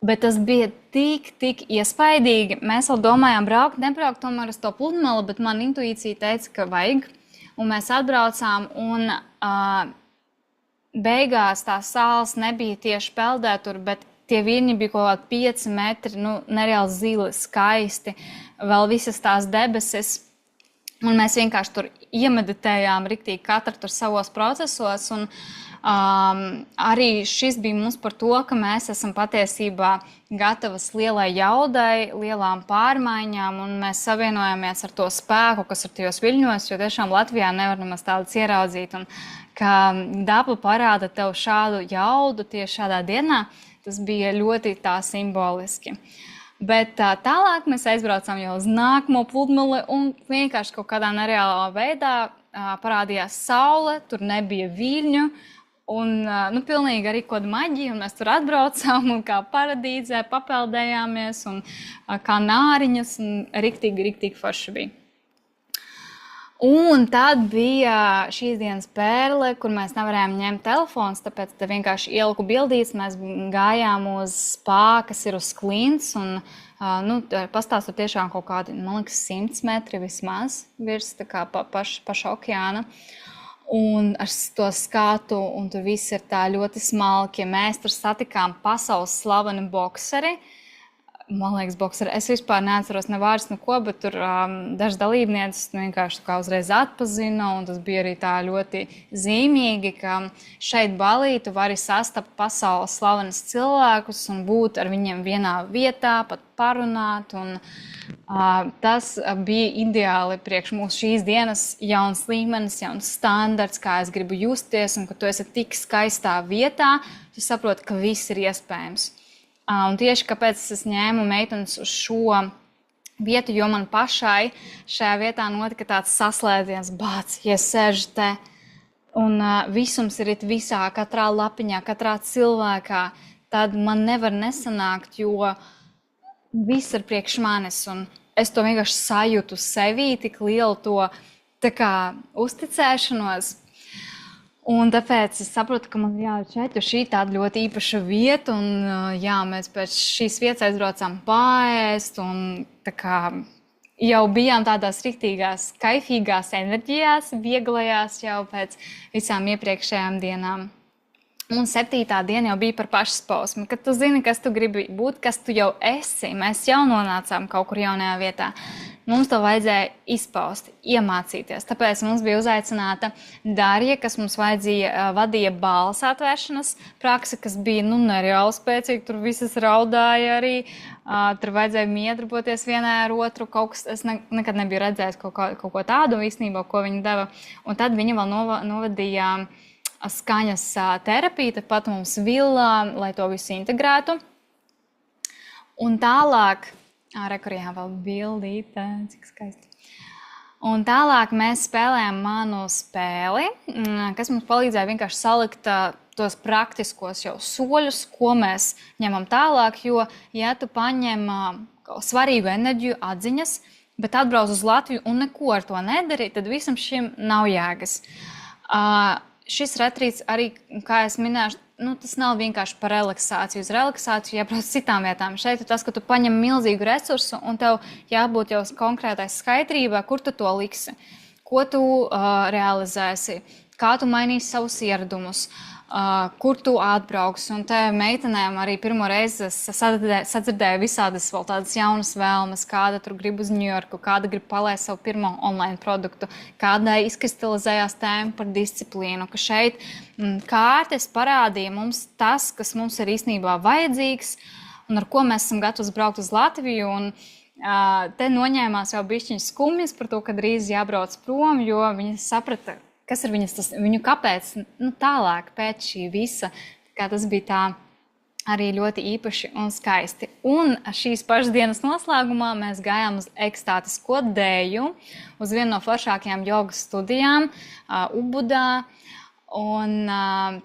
Bet tas bija tik iespaidīgi. Mēs vēl domājām nebraukt tomēr uz to pludmali, bet man intuīcija teica, ka vajag. Un mēs atbraucām, un beigās tās salas nebija tieši peldētur, bet tie viļņi bija kaut kādi 5 metri, nereāli zili, skaisti, vēl visas tās debesis. Un mēs vienkārši tur iemeditējām riktīgi katra tur savos procesos, un arī šis bija mums par to, ka mēs esam patiesībā gatavas lielai jaudai, lielām pārmaiņām, un mēs savienojamies ar to spēku, kas ir tajos viļņos, jo tiešām Latvijā nevar nemaz tādas ieraudzīt, un ka daba parāda tev šādu jaudu tieši šādā dienā, tas bija ļoti tā simboliski. Bet tālāk mēs aizbraucām jau uz nākamo pludmali, un vienkārši kaut kādā nereālā veidā parādījās saule, tur nebija viļņu, un pilnīgi arī kāda maģija, un mēs tur atbraucām un kā paradīzē papeldējāmies, un kā nāriņas, un riktīgi forši bija. Un tad bija šīs dienas pērle, kur mēs nevarējām ņemt telefons, tāpēc te vienkārši ieliku bildītes, mēs gājām uz spā, kas ir uz klints, un pastāstu tiešām kaut kādi, man liekas, 100 metri vismaz virs tā kā paša okeāna. Un ar to skatu, un tur viss ir tā ļoti smalki. Mēs tur satikām pasaules slavenu bokseri. Man liekas, bokseri. Es vispār neatceros ne vārds, neko, bet tur daži dalībnieces vienkārši kā uzreiz atpazina, un tas bija arī tā ļoti zīmīgi, ka šeit Balī tu vari sastapt pasaules slavenas cilvēkus un būt ar viņiem vienā vietā, pat parunāt, un tas bija ideāli priekš mūsu šīs dienas jauns līmenis, jauns standarts, kā es gribu justies, un ka tu esi tik skaistā vietā, tu saproti, ka viss ir iespējams. Un tieši kāpēc es ņēmu meitenes uz šo vietu, jo man pašai šajā vietā notika tāds saslēdziens, ja sēž te, un visums ir visā, katrā lapiņā, katrā cilvēkā, tad man nevar nesanākt, jo viss ir priekš manis, un es to vienkārši sajūtu sevī, tik lielu to tā kā uzticēšanos. Un tāpēc es saprotu, ka man jāiet šeit, jo šī tāda ļoti īpaša vieta, un mēs pēc šīs vietas aizbraucām pāriest, un tā kā jau bijām tādās riktīgās, kaifīgās enerģijās, vieglajās jau pēc visām iepriekšējām dienām. Un 7. diena jau bija par pašspausmi, kad tu zini, kas tu gribi būt, kas tu jau esi. Mēs jau nonācām kaut kur jaunajā vietā. Mums to vajadzēja izpaust, iemācīties. Tāpēc mums bija uzaicināta Darija, kas mums vadīja balss atvēršanas praksi, kas bija nereāli spēcīgi. Tur visas raudāja arī. Tur vajadzēja miedarboties vienai ar otru. Es nekad nebiju redzējis kaut ko tādu īstenībā, ko viņa deva. Un tad viņa vēl novadīja skaņas terapiju, tad pat mums villā, lai to visu integrētu. Un tālāk, rekurījām vēl bildīte, cik skaisti. Un tālāk mēs spēlējām manu spēli, kas mums palīdzēja vienkārši salikt tos praktiskos jau soļus, ko mēs ņemam tālāk, jo, ja tu paņem svarīgu enerģiju, atziņas, bet atbrauc uz Latviju un neko ar to nedari, tad visam šim nav jēgas. Šis retrīts arī, kā es minēšu, tas nav vienkārši par relaksāciju. Uz relaksāciju jābrauc citām vietām. Šeit ir tas, ka tu paņem milzīgu resursu un tev jābūt jau konkrētai skaidrībā, kur tu to liksi, ko tu realizēsi, kā tu mainīsi savus ieradumus, kur tu atbrauksi. Un te meitenēm arī pirmo reizi sadzirdēju visādas vēl tādas jaunas vēlmes, kāda tur grib uz Ņujorku, kāda grib palaist savu pirmo online produktu, kādai izkristalizējās tēma par disciplīnu, ka šeit kārtas parādīja mums tas, kas mums ir īstenībā vajadzīgs un ar ko mēs esam gatavi braukt uz Latviju. Un te noņēmās jau bišķiņas skumjas par to, ka drīz jābrauc prom, jo viņi saprata, kas ir viņu kāpēc tālāk pēc šī visa. Kā tas bija tā arī ļoti īpaši un skaisti. Un šīs pašas dienas noslēgumā mēs gājām uz ekstātisko dēju, uz vienu no foršākajām jogas studijām, Ubudā. Un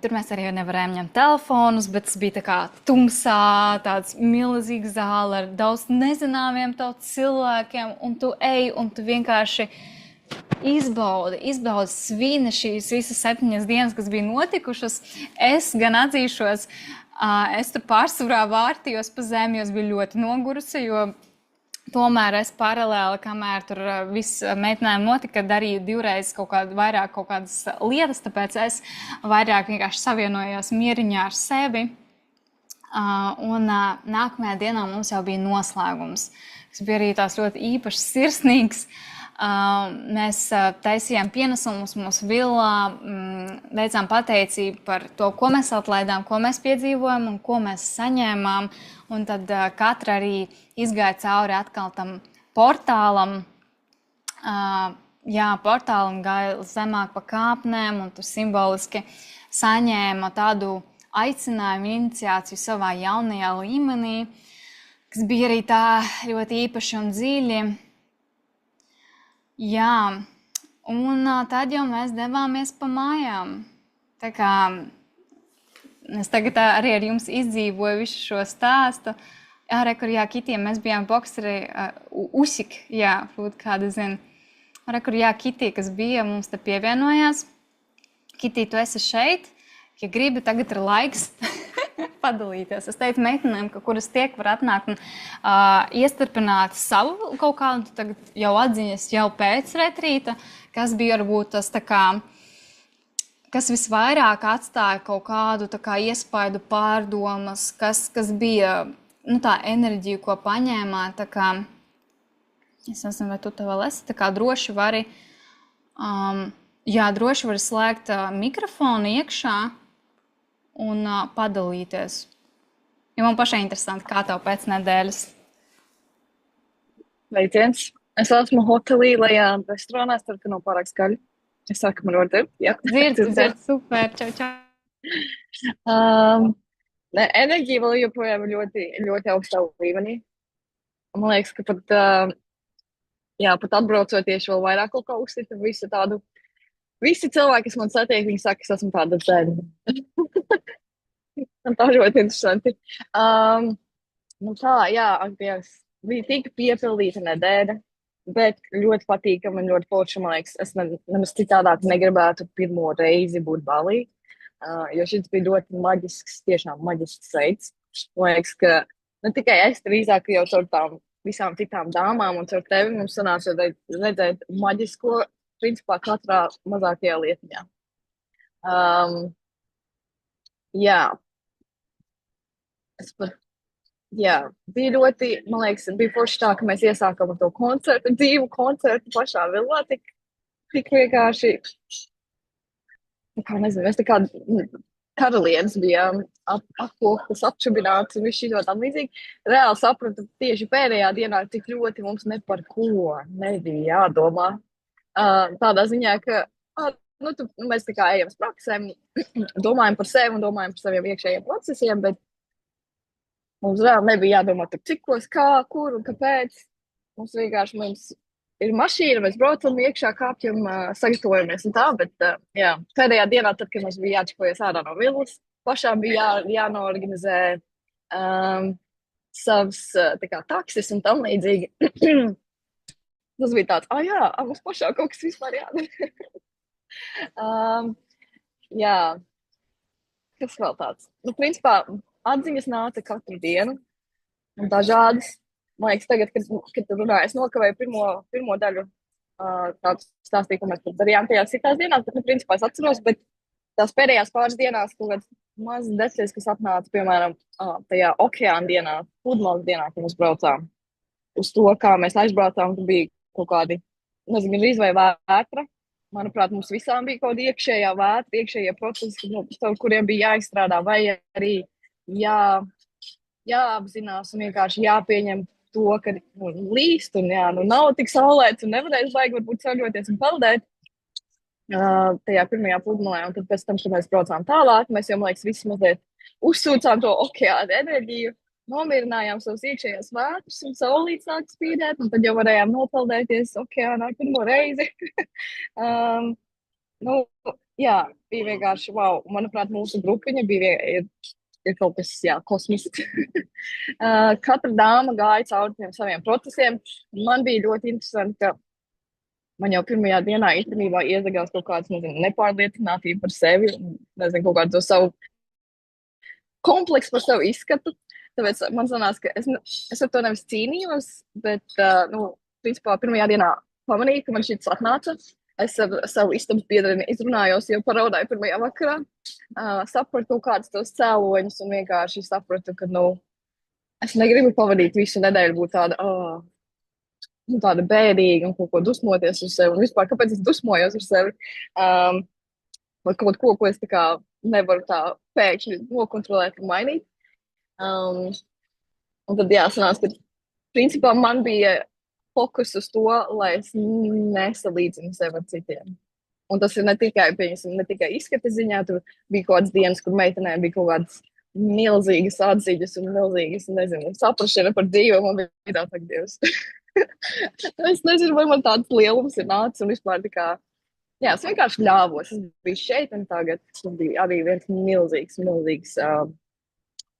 tur mēs arī nevarējām ņemt telefonus, bet tas bija tā kā tumsā, tāds milzīgs zāle ar daudz nezināmiem cilvēkiem, un tu ej, un tu vienkārši izbaudi, svini šīs visas 7 dienas, kas bija notikušas. Es gan atzīšos, es tur pārsvarā vārtījos pa zemi, jo es biju ļoti nogurusi, jo tomēr es paralēli, kamēr tur viss meitenēm notika, darīju divreiz vairāk kaut kādas lietas, tāpēc es vairāk vienkārši savienojos mieriņā ar sevi. Un nākamajā dienā mums jau bija noslēgums, kas bija arī tās ļoti īpašs, sirsnīgs. Mēs taisījām pienesumus mūsu villā, veicām pateicību par to, ko mēs atlaidām, ko mēs piedzīvojam un ko mēs saņēmām. Un tad katra arī izgāja cauri atkal tam portālam. Portālam gāja zemāk pa kāpnēm un tur simboliski saņēma tādu aicinājumu, iniciāciju savā jaunajā līmenī, kas bija arī tā ļoti īpaši un dziļi. Un tad jau mēs devāmies pa mājām. Tā kā es tagad arī ar jums izdzīvoju visu šo stāstu. Kitiem mēs bijām bokseri, Usik, kāda zina. Re, kur jā, Kitī, kas bija, mums te pievienojās. Kitī, tu esi šeit. Ja gribi, tagad ir laiks padalīties. Es teicu meitenēm, kuras tiek, var atnākt un iestarpināt savu kaut kādu tagad jau atziņas jau pēc retrīta, kas bija varbūt tas tā kā, kas visvairāk atstāja kaut kādu tā kā iespaidu pārdomas, kas bija, nu tā enerģija, ko paņēmāt, tā kā, es nezinu, vai tu te vēl esi, tā kā droši vari, droši vari slēgt mikrofonu iekšā un padalīties. Jo man pašai interesanti, kā tev pēc nedēļas. Sveiciens! Es esmu hotelī lejā restorānā, es ceru, ka nav pārāk skaļi. Es saku, ka man var dzird. Jā, dzird, super, čau. Enerģija vēl joprojām ir ļoti, ļoti augstā līmenī. Man liekas, ka pat atbraucot tieši vēl vairāk kaut kā uzsita visu tādu. Visi cilvēki, kas man satiek, viņi saka, ka es esmu tāda zēna. Tā ļoti interesanti. Bija tik piepildīta nedēļa, bet ļoti patīkami un ļoti forši, man liekas. Es nemaz citādāk negribētu pirmo reizi būt Balī, jo šis bija ļoti maģisks, tiešām maģisks veids. Man liekas, ka ne tikai es, drīzāk jau caur tām visām citām dāmām un caur tevi mums sanāca redzēt maģisko, principā katrā mazākajā lietiņā. Bija ļoti, man liekas, bija forši tā, ka mēs iesākām ar to koncertu, dzīvu koncertu pašā villā, tik vienkārši, nezinu, mēs tā kā karalienes bijām apkoptas, apčubinātas un viss šī tam līdzīgi. Reāli sapratu tieši pēdējā dienā, cik ļoti mums ne par ko nebija jādomā. Tādā ziņā, ka mēs tā kā ejam uz praksēm, domājam par sevi un domājam par saviem iekšējiem procesiem, bet mums reāli nebija jādomā par cikos, kā, kur un kāpēc. Mums vienkārši ir mašīna, mēs braucam iekšā, kāpjam, sagatavojamies un tā, bet pēdējā dienā, tad, kad mums bija jāčakojas ārā no villas, pašām bija jānoorganizē savs tā kā taksis un tam līdzīgi. Tas bija tāds, mums pašā kaut kas vispār jādara. Kas vēl tāds? Principā, atziņas nāca katru dienu, un dažādas. Man liekas, tagad, kad tu runāji, es nokavēju pirmo daļu, tādu stāstīju, ko mēs darījām tajās citās dienās, bet, principā, es atceros, bet tās pēdējās pāris dienās kaut kāds mazs detaļas, kas atnāca, piemēram, tajā okeāna dienā, pludmales dienā, kad mēs braucām uz to, kā mēs aizbraucām, tu bija kaut kādi, nezinu, gandrīz vai vētra. Manuprāt, mums visām bija kaut kāda iekšējā vētra, iekšējie procesi, kuriem bija jāizstrādā, vai arī jāapzinās un vienkārši jāpieņem to, ka līst un nav tik saulēts un nevarēs baigi varbūt ceļoties un peldēt tajā pirmajā pludmalē. Un tad pēc tam, kad mēs braucām tālāk, mēs jau, man liekas, visi mazliet uzsūcām to okeāna enerģiju, nomierinājām savus iekšējās vētras un saulītes sāk spīdēt, un tad jau varējām nopeldēties okeānā pirmo reizi. Bija vienkārši wow. Manuprāt, mūsu grupiņa ir kaut kas, kosmisks. Katra dāma gāja cauri tiem saviem procesiem. Man bija ļoti interesanti, ka man jau pirmajā dienā īstenībā iedegās kaut kāds, nepārliecinātība par sevi, kaut kādu savu kompleksu par savu izskatu. Tāpēc man sanās, ka es ar to nevis cīnījos, bet, principā, pirmajā dienā pamanīju, ka man šis atnāca. Es ar savu istabas biedreni izrunājos, jau paraudāju pirmajā vakarā. Sapratu kādus tos cēloņus un vienkārši sapratu, ka, es negribu pavadīt visu nedēļu būt tāda bēdīga un kaut ko dusmoties uz sevi. Un vispār, kāpēc es dusmojos uz sevi? Vai kaut ko es tā kā nevaru tā pēkšņi nokontrolēt un mainīt. Un tad jāsanās, ka principā man bija fokus uz to, lai es nesalīdzinu sevi ar citiem. Un tas ir ne tikai izskata ziņā, tur bija kaut kādas dienas, kur meitenēm bija kaut kādas milzīgas atziņas un milzīgas, saprašana par dzīvi, un man bija tāds Dievs. Es nezinu, vai man tāds lielums ir nācis un vispār tā kā, es vienkārši ļāvos. Es biju šeit un tagad bija arī viens milzīgs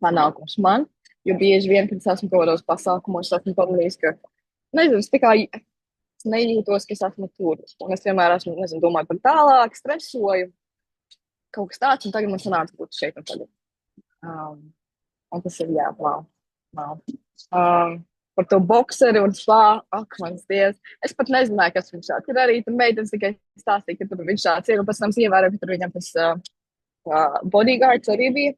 panākums man, jo bieži vien, kad es esmu kaut kādos pasākumos, esmu pamanījis, ka, es tā kā nejūtos, ka es esmu tur. Un es vienmēr esmu, nezinu, domāju par tālāk, stresoju, kaut kas tāds, un tagad man sanāca būt šeit un tagad. Un tas ir, jā, wow. Par to bokseri un spā, ak, mans dievs. Es pat nezināju, kas viņš šāds ir arī. Tur meitenes tikai stāstīja, ka tur viņš šāds ir, un pēc tam es ievēroju, ka tur viņam tas bodyguards arī bija.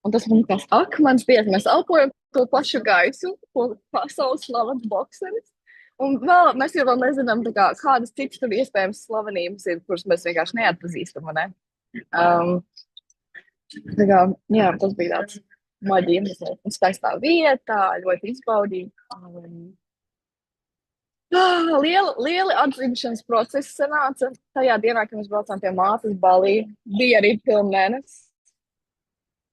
Un tas man likās, ak, mans dievs, mēs elpojam to pašu gaisu, ko pasaules slavens bokseris. Un vēl, mēs jau vēl nezinām, tā kā, kādas citas tur iespējams slavenības ir, kuras mēs vienkārši neatpazīstam, vai ne? Tā kā, jā, tas bija tāds maģija, un skaistā vietā, ļoti izbaudīgi. Lieli atzimšanas procesi sanāca. Tajā dienā, kad mēs braucām pie mātes Balī, bija arī pilnmēnesis.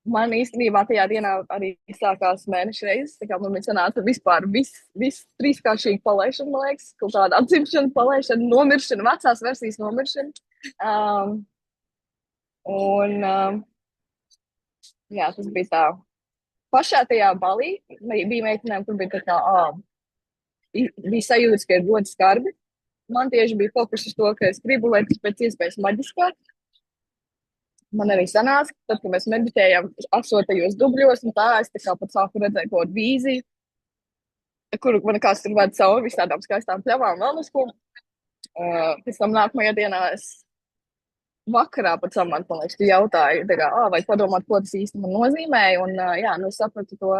Man īstenībā tajā dienā arī sākās mēneša reizes, tā kā man sanāca vispār viss trīskāršīgi palaišana, man liekas, kaut kāda atzimšana, palaišana, nomiršana, vecās versijas nomiršana. Jā, tas bija tā. Pašā tajā Balī bija meitenēm, kur bija tā kā, bija sajūtas, ka ir ļoti skarbi. Man tieši bija fokus uz to, ka es gribu, lai tas pēc iespējas maģiskāk. Man arī sanāca, tad, kad mēs meditējām 8. dubļos, un tā es tā kā pat sāku redzēt kaut kādu vīziju, kuru man kāds tur ved cauri visādām skaistām pļavām vēl uz ko. Pēc tam nākamajā dienā es vakarā pat man liekas, tu jautāji, tā kā, vai padomāt, ko tas īsti man nozīmē, un jā, nu es sapratu to,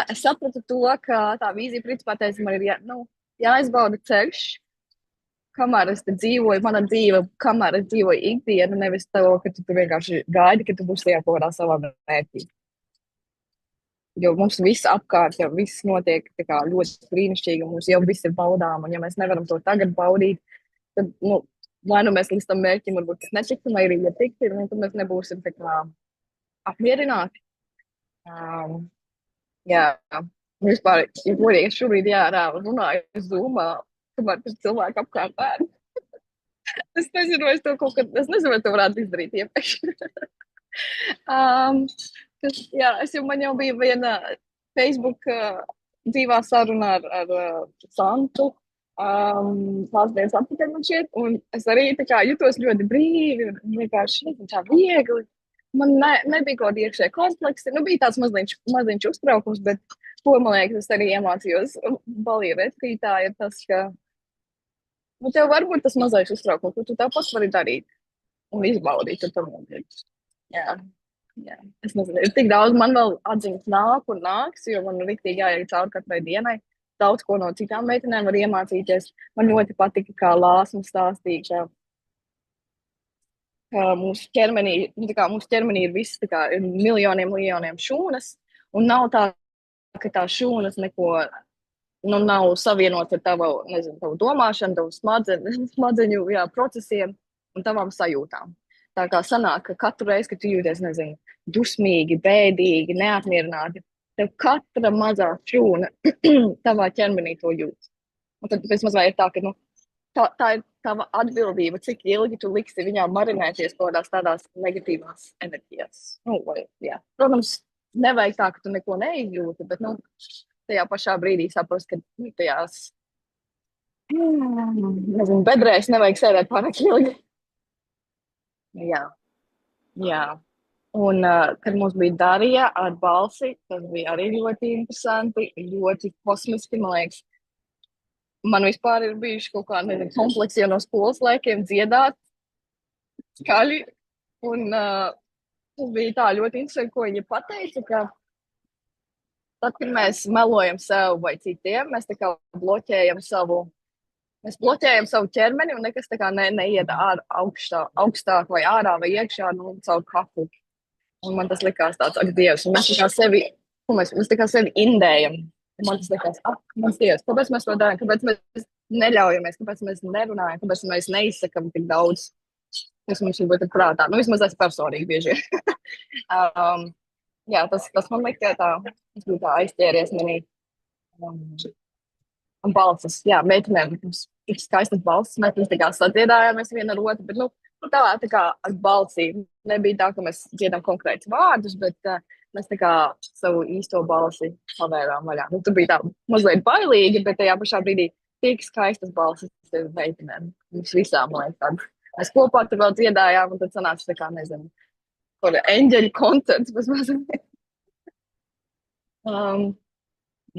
es sapratu to, ka tā vīzija principā teica, man ir jāizbauda ceļš, kamēr es te dzīvoju, mana dzīve, kamēr es dzīvoju ikdienu, nevis to, ka tu vienkārši gaidi, ka tu būsi tajā kaut kādā savā mērķī. Jo mums viss apkārt, jau viss notiek tā kā ļoti brīnišķīgi, un mums jau viss ir baudām, un ja mēs nevaram to tagad baudīt, tad, vai nu mēs līdz tam mērķim varbūt netiksim, vai arī, ja tiksim, tad mēs nebūsim tā kā apmierināti. Jā. Vispār, es šobrīd runāju Zoomā, kamēr tas cilvēku apkārt bērni. Es nezinu, vai es to varētu izdarīt iepriekš. Man jau bija viena Facebook dzīvā saruna ar Santu, tās dienas atpakaļ man šķiet, un es arī tā kā jutos ļoti brīvi, un vienkārši tā viegli. Man nebija kaut kādi iekšēji kompleksi, bija tāds maziņš uztraukums, bet ko, man liekas, es arī iemācījos Balī retrītā, ir tas, ka tev varbūt tas mazais uztraukums, ko tu tāpat vari darīt un izbaudīt. Jā. Es nezinu, ir tik daudz, man vēl atziņas nāk un nāks, jo man riktīgi jāiet cauri katrai dienai. Daudz ko no citām meitenēm var iemācīties. Man ļoti patika, kā Lāsma stāstīja, ka mūsu ķermenī ir viss, ir miljoniem šūnas, un nav tā, ka tā šūnas neko nav savienot ar tavu domāšanu, tavu smadzeņu procesiem un tavām sajūtām. Tā kā sanāk, ka katru reizi, kad tu jūties, dusmīgi, bēdīgi, neapmierināti, tev katra mazā šūna tavā ķermenī to jūt. Un tad pēc mazliet ir tā, ka tā ir tava atbildība, cik ilgi tu liksi viņām marinēties tādās negatīvās enerģijās. Protams, nevajag tā, ka tu neko neizjūti, bet tajā pašā brīdī saprast, ka tajās bedrēs nevajag sēdēt pārāk ilgi. Jā. Un, kad mums bija Darija ar balsi, tas bija arī ļoti interesanti, ļoti kosmiski, man liekas. Man vispār ir bijuši kaut kā, kompleksi jau no skolas laikiem dziedāt skaļi. Un tas bija tā ļoti interesanti, ko viņa pateica, ka tad, kad mēs melojam sev vai citiem, mēs tā kā bloķējam savu ķermeni un nekas tā kā neiet augstāk vai ārā vai iekšā, caur kaklu. Un man tas likās tāds, ak, Dievs, un mēs tā kā sevi indējam. Un man tas likās, ak, mans Dievs, kāpēc mēs to darām, kāpēc mēs neļaujamies, kāpēc mēs nerunājam, kāpēc mēs neizsakam tik daudz, kas mums varbūt ir prātā. Vismaz es personīgi bieži. Jā, tas man likās tā, es biju tā aizķēries manī. Un balsis, jā, meitenēm, tik skaistas balsis, mēs tā kā sadziedājāmies viena ar otru, bet tā kā ar balsī nebija tā, ka mēs dziedam konkrētus vārdus, bet mēs tā kā savu īsto balsi pavērām vaļā. Nu, tu biji tā mazliet bailīgi, bet tajā pašā brīdī tik skaistas balsis meitenēm. Mums visām, man liekas, tādas. Mēs kopā tur vēl dziedājām, un tad sanāca tā kā, nezinu, kur eņģeļu koncerts bez mazliet.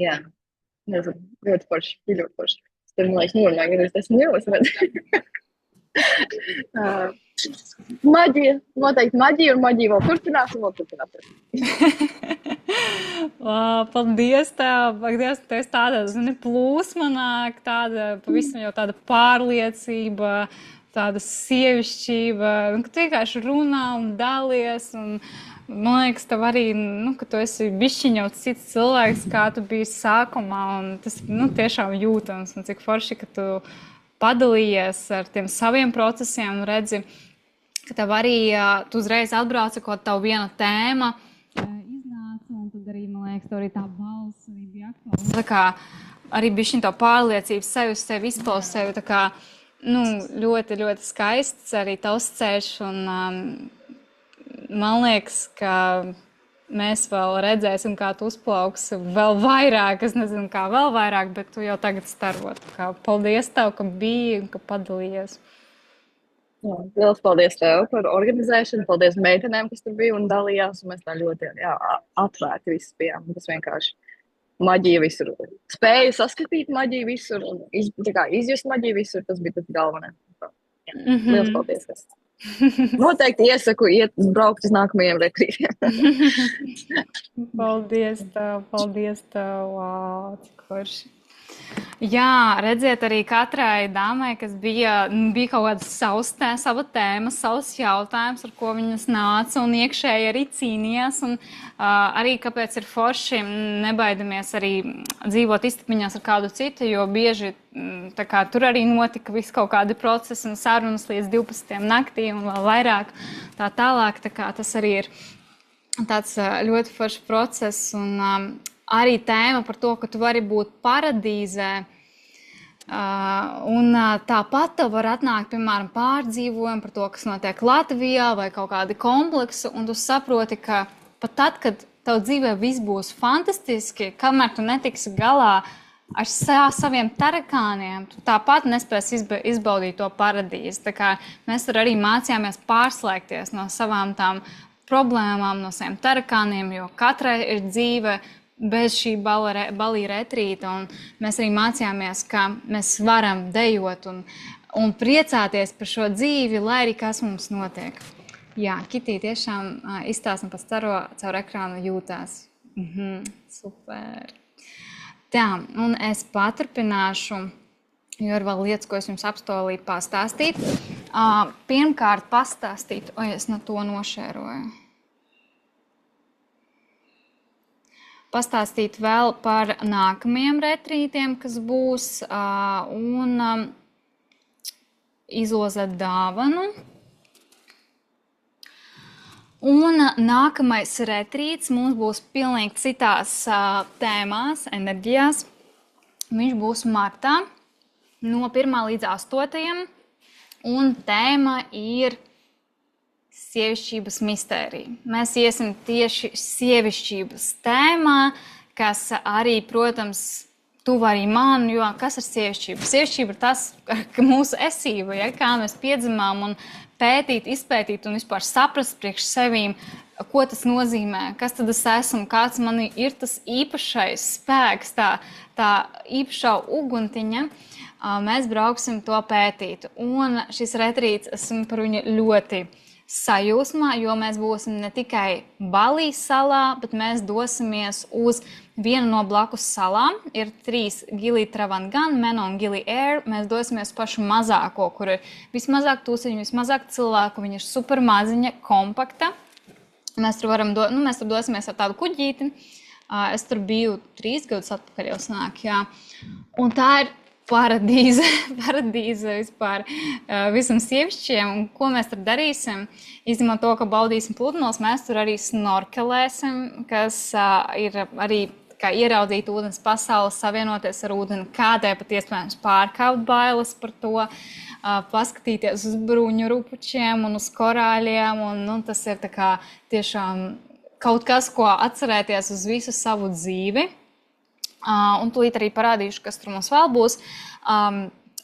Jā, nezinu, ļoti forši, bija ļoti forši. Tad, man liekas, norunāju, ka es esmu jūs, redz. Maģija, noteikti maģija, un maģija vēl turpinās, un vēl turpinās. Paldies tev, paldies, tu esi tāda, zini, plūsmanāk, tāda, pavisam jau tāda pārliecība, tāda sievišķība, ka tu vienkārši runā un dalies, un man liekas, tev arī, nu, ka tu esi bišķiņ jau cits cilvēks, kā tu biji sākumā, un tas, nu, tiešām jūtams, un cik forši, ka tu padalījies ar tiem saviem procesiem, un redzi, ka tev arī, tu uzreiz atbrauci, ko tev viena tēma iznāca, un tad arī, man liekas, tev arī tā balss arī bija aktuāla. Tā kā arī bišķiņ to pārliecību sevi uz sevi izpaust sevi, tā kā, nu, ļoti, ļoti skaists arī tavs ceļš, un man liekas, ka mēs vēl redzēsim, kā tu uzplauksi vēl vairāk, es nezinu, kā vēl vairāk, bet tu jau tagad starot. Paldies tev, ka biji un ka padalījies. Jā, liels paldies tev par organizēšanu, paldies meitenēm, kas tur bija un dalījās, un mēs tā ļoti atvērti visi bijām. Tas vienkārši maģija visur. Spēju saskatīt maģiju visur un izjust maģiju visur, tas bija tas galvenais. Liels paldies. Noteikti iesaku braukt uz nākamajiem retrītiem. Paldies tev, cik forši. Jā, redziet, arī katrai dāmai, kas bija kaut kāda sava tēma, savs jautājums, ar ko viņas nāca un iekšēji arī cīnījās. Un arī kāpēc ir forši nebaidamies arī dzīvot istabniņās ar kādu citu, jo bieži tā kā tur arī notika viss kaut kādi procesi un sarunas līdz 12 naktī un vēl vairāk tā tālāk. Tā kā tas arī ir tāds ļoti foršs process un arī tēma par to, ka tu vari būt paradīzē. Un tāpat tev var atnākt, piemēram, pārdzīvojumi par to, kas notiek Latvijā vai kaut kādi kompleksi, un tu saproti, ka pat tad, kad tev dzīvē viss būs fantastiski, kamēr tu netiksi galā ar saviem tarakāniem, tu tāpat nespēsi izbaudīt to paradīzi. Tā kā mēs tur arī mācījāmies pārslēgties no savām tām problēmām, no saviem tarakāniem, jo katrai ir dzīve bez šī balī retrīta, un mēs arī mācījāmies, ka mēs varam dejot un priecāties par šo dzīvi, lai arī kas mums notiek. Jā, Kitī tiešām izstāstam pēc caur ekrānu jūtās. Super. Tā, un es paturpināšu, jo ir vēl lietas, ko es jums apstolīju pastāstīt. Pirmkārt pastāstīt, es no to nošēroju. Pastāstīt vēl par nākamajiem retrītiem, kas būs, un izlozēt dāvanu. Un nākamais retrīts mums būs pilnīgi citās tēmās, enerģijās. Viņš būs martā no 1. līdz 8. Un tēma ir sievišķības mistērija. Mēs iesim tieši sievišķības tēmā, kas arī, protams, tuva arī man, jo kas ir sievišķība? Sievišķība ir tas, ka mūsu esība, ja, kā mēs piedzimām un pētīt, izpētīt un vispār saprast priekš sevīm, ko tas nozīmē, kas tad es esmu, kāds man ir tas īpašais spēks, tā īpašā uguntiņa. Mēs brauksim to pētīt. Un šis retrīts, esmu par viņu ļoti sajūsmā, jo mēs būsim ne tikai Balī salā, bet mēs dosimies uz vienu no blakus salām. Ir 3 Gili Travangan, Meno un Gili Air. Mēs dosimies pašu mazāko, kur ir vismazāk tūsiņu, vismazāk cilvēku. Viņa ir super maziņa, kompakta. Mēs tur dosimies ar tādu kuģīti. Es tur biju 3 gadus atpakaļ jau sanāk, jā. Un tā ir paradīze vispār visam sievišķiem. Un ko mēs tur darīsim? Izņemot to, ka baudīsim pludmales, mēs tur arī snorkelēsim, kas ir arī kā ieraudzīt ūdens pasauli, savienoties ar ūdeni, kādai pat iespējams pārkāpt bailes par to, paskatīties uz bruņu rupučiem un uz korāļiem. Un, tas ir tā kā tiešām kaut kas, ko atcerēties uz visu savu dzīvi. Un tūlīt arī parādīšu, kas tur mums vēl būs.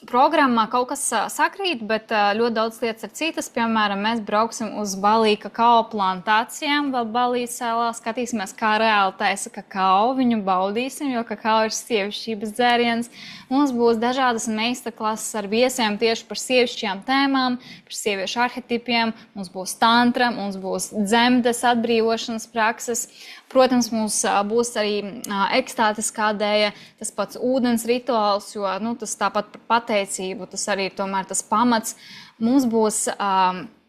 Programmā kaut kas sakrīt, bet ļoti daudz lietas ir citas. Piemēram, mēs brauksim uz Balī kakao plantācijām, vēl Balī salā, skatīsimies, kā reāli taisa kakao, viņu baudīsim, jo kakao ir sievišķības dzēriens. Mums būs dažādas meistarklases ar viesiem tieši par sievišķajām tēmām, par sieviešu arhetipiem, mums būs tantra, mums būs dzemdes atbrīvošanas prakses. Protams, mums būs arī ekstātiskā dēja, tas pats ūdens rituāls, jo tas tāpat par pateicību, tas arī tomēr tas pamats. Mums būs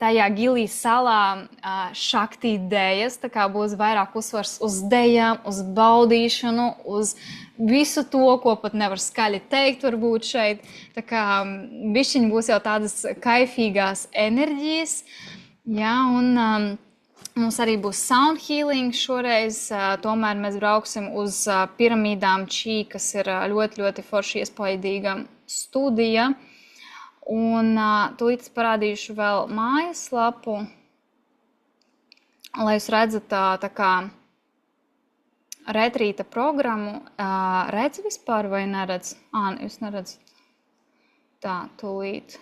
tajā Gilī salā šaktī dējas, tā kā būs vairāk uzsvars uz dējām, uz baudīšanu, uz visu to, ko pat nevar skaļi teikt varbūt šeit. Tā kā bišķiņi būs jau tādas kaifīgās enerģijas, jā, un mums arī būs sound healing šoreiz, tomēr mēs brauksim uz piramīdām Čī, kas ir ļoti, ļoti forši iespaidīga studija. Un tūlīt es parādīšu vēl mājaslapu, lai jūs redzat tā kā retrīta programmu. Redz vispār vai neredz? Jūs neredzat. Tā, tūlīt.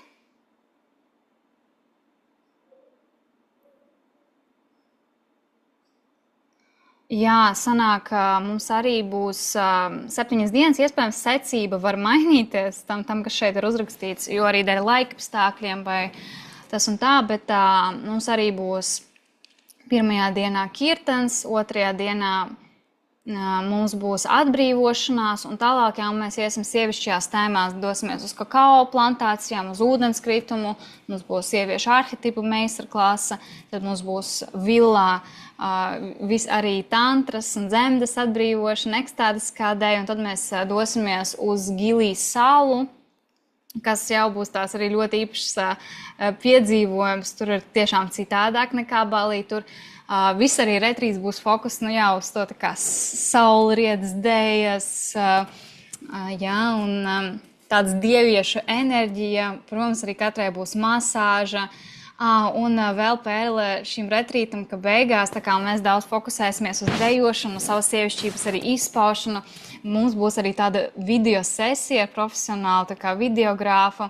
Jā, sanāk, mums arī būs 7 dienas, iespējams, secība var mainīties tam, kas šeit ir uzrakstīts, jo arī dēļ laika apstākļiem vai tas un tā, bet mums arī būs 1. dienā kirtens, 2. dienā mums būs atbrīvošanās, un tālāk jau mēs iesim sievišķajās tēmās, dosimies uz kakao plantācijām, uz ūdenskritumu, mums būs sieviešu arhetipu meistarklase, tad mums būs villā arī tantras un dzemdes atbrīvošana, ekstātiskā dēja, un tad mēs dosimies uz Gilī salu, kas jau būs tās arī ļoti īpašs piedzīvojums. Tur ir tiešām citādāk nekā Balī. Tur viss arī retrīts būs fokus jau uz to tā kā saulrietas dējas, jā, un tāds dieviešu enerģija. Protams, arī katrai būs masāža. Un vēl pērle šim retrītam, ka beigās tā kā mēs daudz fokusēsimies uz dejošanu, savas sievišķības arī izpaušanu. Mums būs arī tāda video sesija ar profesionālu tā kā videogrāfa,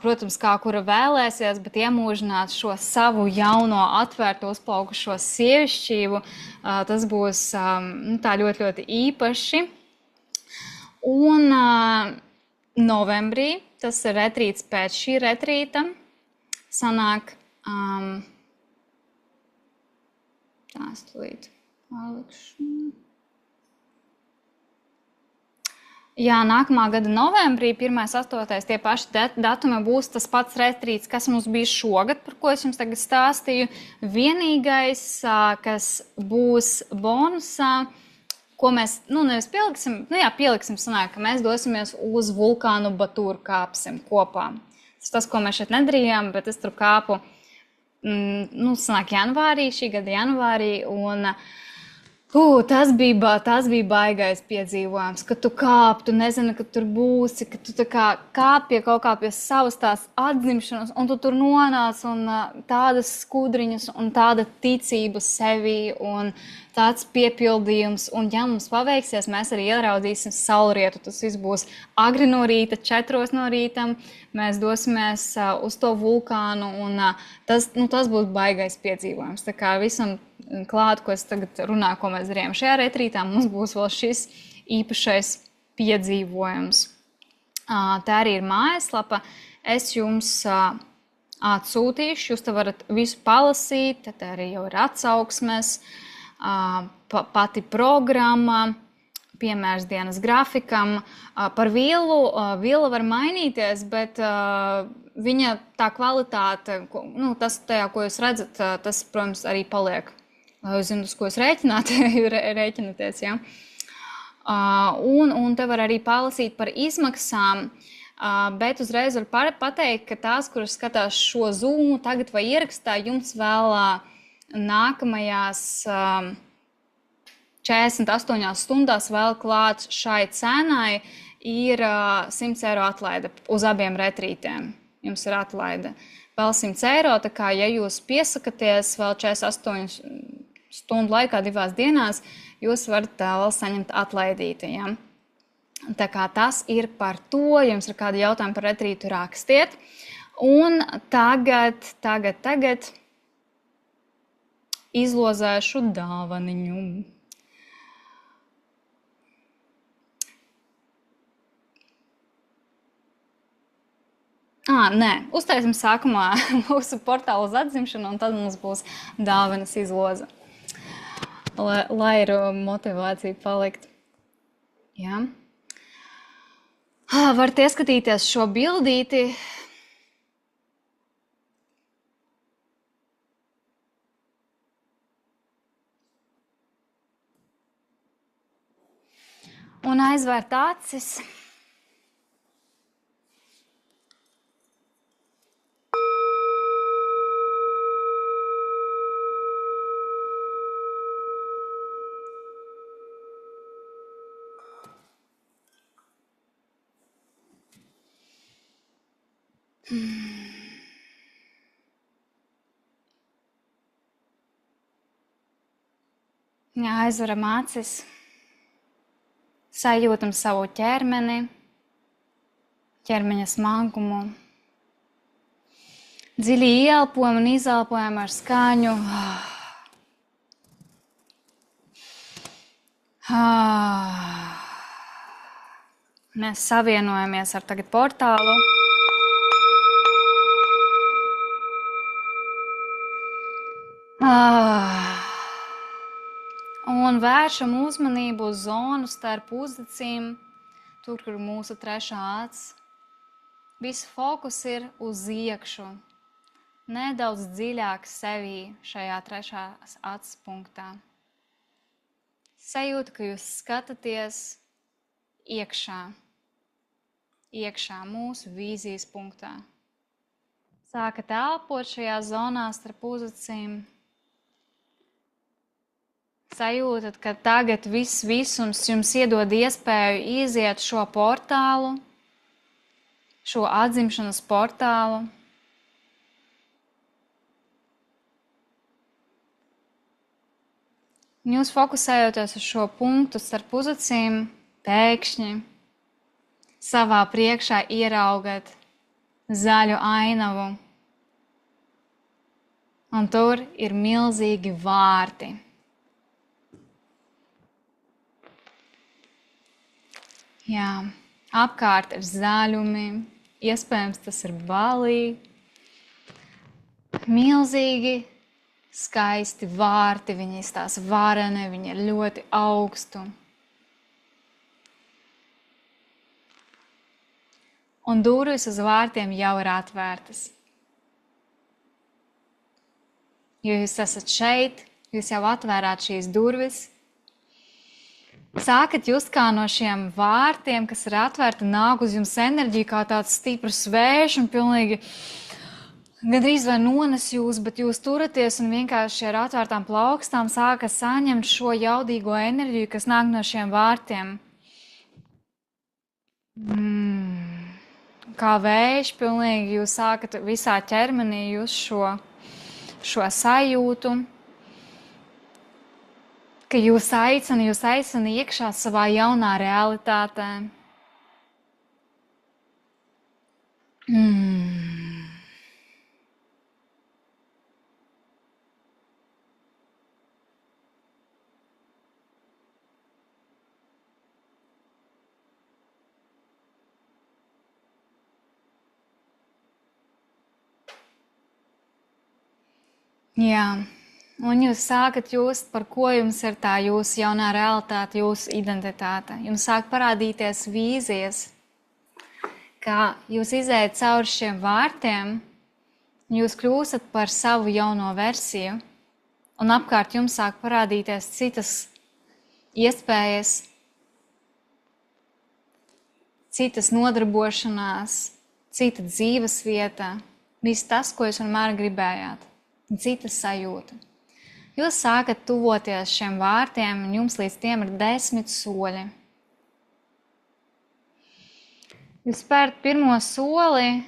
protams, kā kura vēlēsies, bet iemūžināt šo savu jauno atvērto uzplaukušo sievišķību. Tas būs tā ļoti, ļoti īpaši. Un novembrī, tas ir retrīts pēc šī retrīta, sanāk, tās tūlīt pārlikšu. Jā, nākamā gada novembrī, 1. 8. tie paši datumi būs tas pats retrīts, kas mums bija šogad, par ko es jums tagad stāstīju. Vienīgais, kas būs bonusā, ko mēs, nevis pieliksim, pieliksim, sanāk, ka mēs dosimies uz vulkānu Batūru kāpsim kopā. Tas, ko mēs šeit nedarījām, bet es tur kāpu, sanāk janvārī, šī gada janvārī, un tas bija baigais piedzīvojums, ka tu kāp, tu nezini, ka tur būsi, ka tu tā kā kāp kaut kā pie savas tās atzimšanas, un tu tur nonāc, un tādas skudriņas, un tāda ticība sevi, un tāds piepildījums, un ja mums paveiksies, mēs arī ieraudzīsim saulrietu, tas viss būs agri no rīta, 4 no rītam, mēs dosimies uz to vulkānu, un tas būs baigais piedzīvojums, tā kā visam klāt, ko es tagad runāju, ko mēs darījām šajā retrītā, mums būs vēl šis īpašais piedzīvojums. Tā arī ir mājaslapa. Es jums atsūtīšu, jūs te varat visu palasīt, tad arī jau ir atsauksmes, pati programma, piemērs dienas grafikam. Par vila var mainīties, bet viņa tā kvalitāte, tas tajā, ko jūs redzat, tas, protams, arī paliek. Lai jūs zināt, uz ko jūs rēķināties, ja? Un te var arī palasīt par izmaksām, bet uzreiz var pateikt, ka tās, kuras skatās šo zūmu tagad vai ierakstā, jums vēl nākamajās 48 stundās vēl klāt šai cenai ir 100 eiro atlaide uz abiem retrītiem. Jums ir atlaide vēl 100 eiro, tā kā ja jūs piesakaties vēl 48 stundu laikā, 2 dienās, jūs varat vēl saņemt atlaidīti. Ja? Tā kā tas ir par to, ja jums ir kādi jautājumi par retrītu, rakstiet. Un tagad izlozēšu dāvaniņu. Nē, uztaisim sākumā mūsu portālu uz atzimšanu, un tad mums būs dāvanas izloze, lai ir motivācija palikt. Jā. Varat ieskatīties šo bildīti. Un aizvērt acis. Jā, aizveram acis, sajūtam savu ķermeni, ķermeņa smagumu. Dziļi ieelpojam un izelpojam ar skaņu. Mēs savienojamies ar tagad portālu. Un vēršam uzmanību uz zonu starp uzdecīm, tur, kur mūsu trešā acs. Viss fokus ir uz iekšu, nedaudz dziļāk sevī šajā trešās acs punktā. Sajūta, ka jūs skatāties iekšā mūsu vīzijas punktā. Sākat elpot šajā zonā starp uzdecīm. Sajūtat, ka tagad viss visums jums iedod iespēju iziet šo portālu, šo atzimšanas portālu. Jūs fokusējoties uz šo punktu starp uzdecīm, pēkšņi savā priekšā ieraugat zaļu ainavu. Un tur ir milzīgi vārti. Jā, apkārt ir zaļumi, iespējams tas ir Balī. Milzīgi, skaisti vārti, viņi izstās vareni, viņi ir ļoti augstu. Un durvis uz vārtiem jau ir atvērtas. Jo jūs esat šeit, jūs jau atvērāt šīs durvis. Sākat just, kā no šiem vārtiem, kas ir atvērti, nāk uz jums enerģija kā tāds stiprs vējš un pilnīgi gandrīz vai nones jūs, bet jūs turaties un vienkārši ar atvērtām plaukstām sākat saņemt šo jaudīgo enerģiju, kas nāk no šiem vārtiem. Kā vējš, pilnīgi jūs sākat visā ķermenī just šo sajūtu, ka jūs aicina iekšā savā jaunā realitātē. Jā, un jūs sākat just, par ko jums ir tā jūsu jaunā realitāte, jūsu identitāte. Jums sāk parādīties vīzijas, kā jūs izējat cauri šiem vārtiem, jūs kļūstat par savu jauno versiju, un apkārt jums sāk parādīties citas iespējas, citas nodarbošanās, cita dzīves vieta, viss tas, ko jūs vienmēr gribējāt. Cita sajūta. Jūs sākat tuvoties šiem vārtiem, un jums līdz tiem ir 10 soļi. Jūs spērat pirmo soli,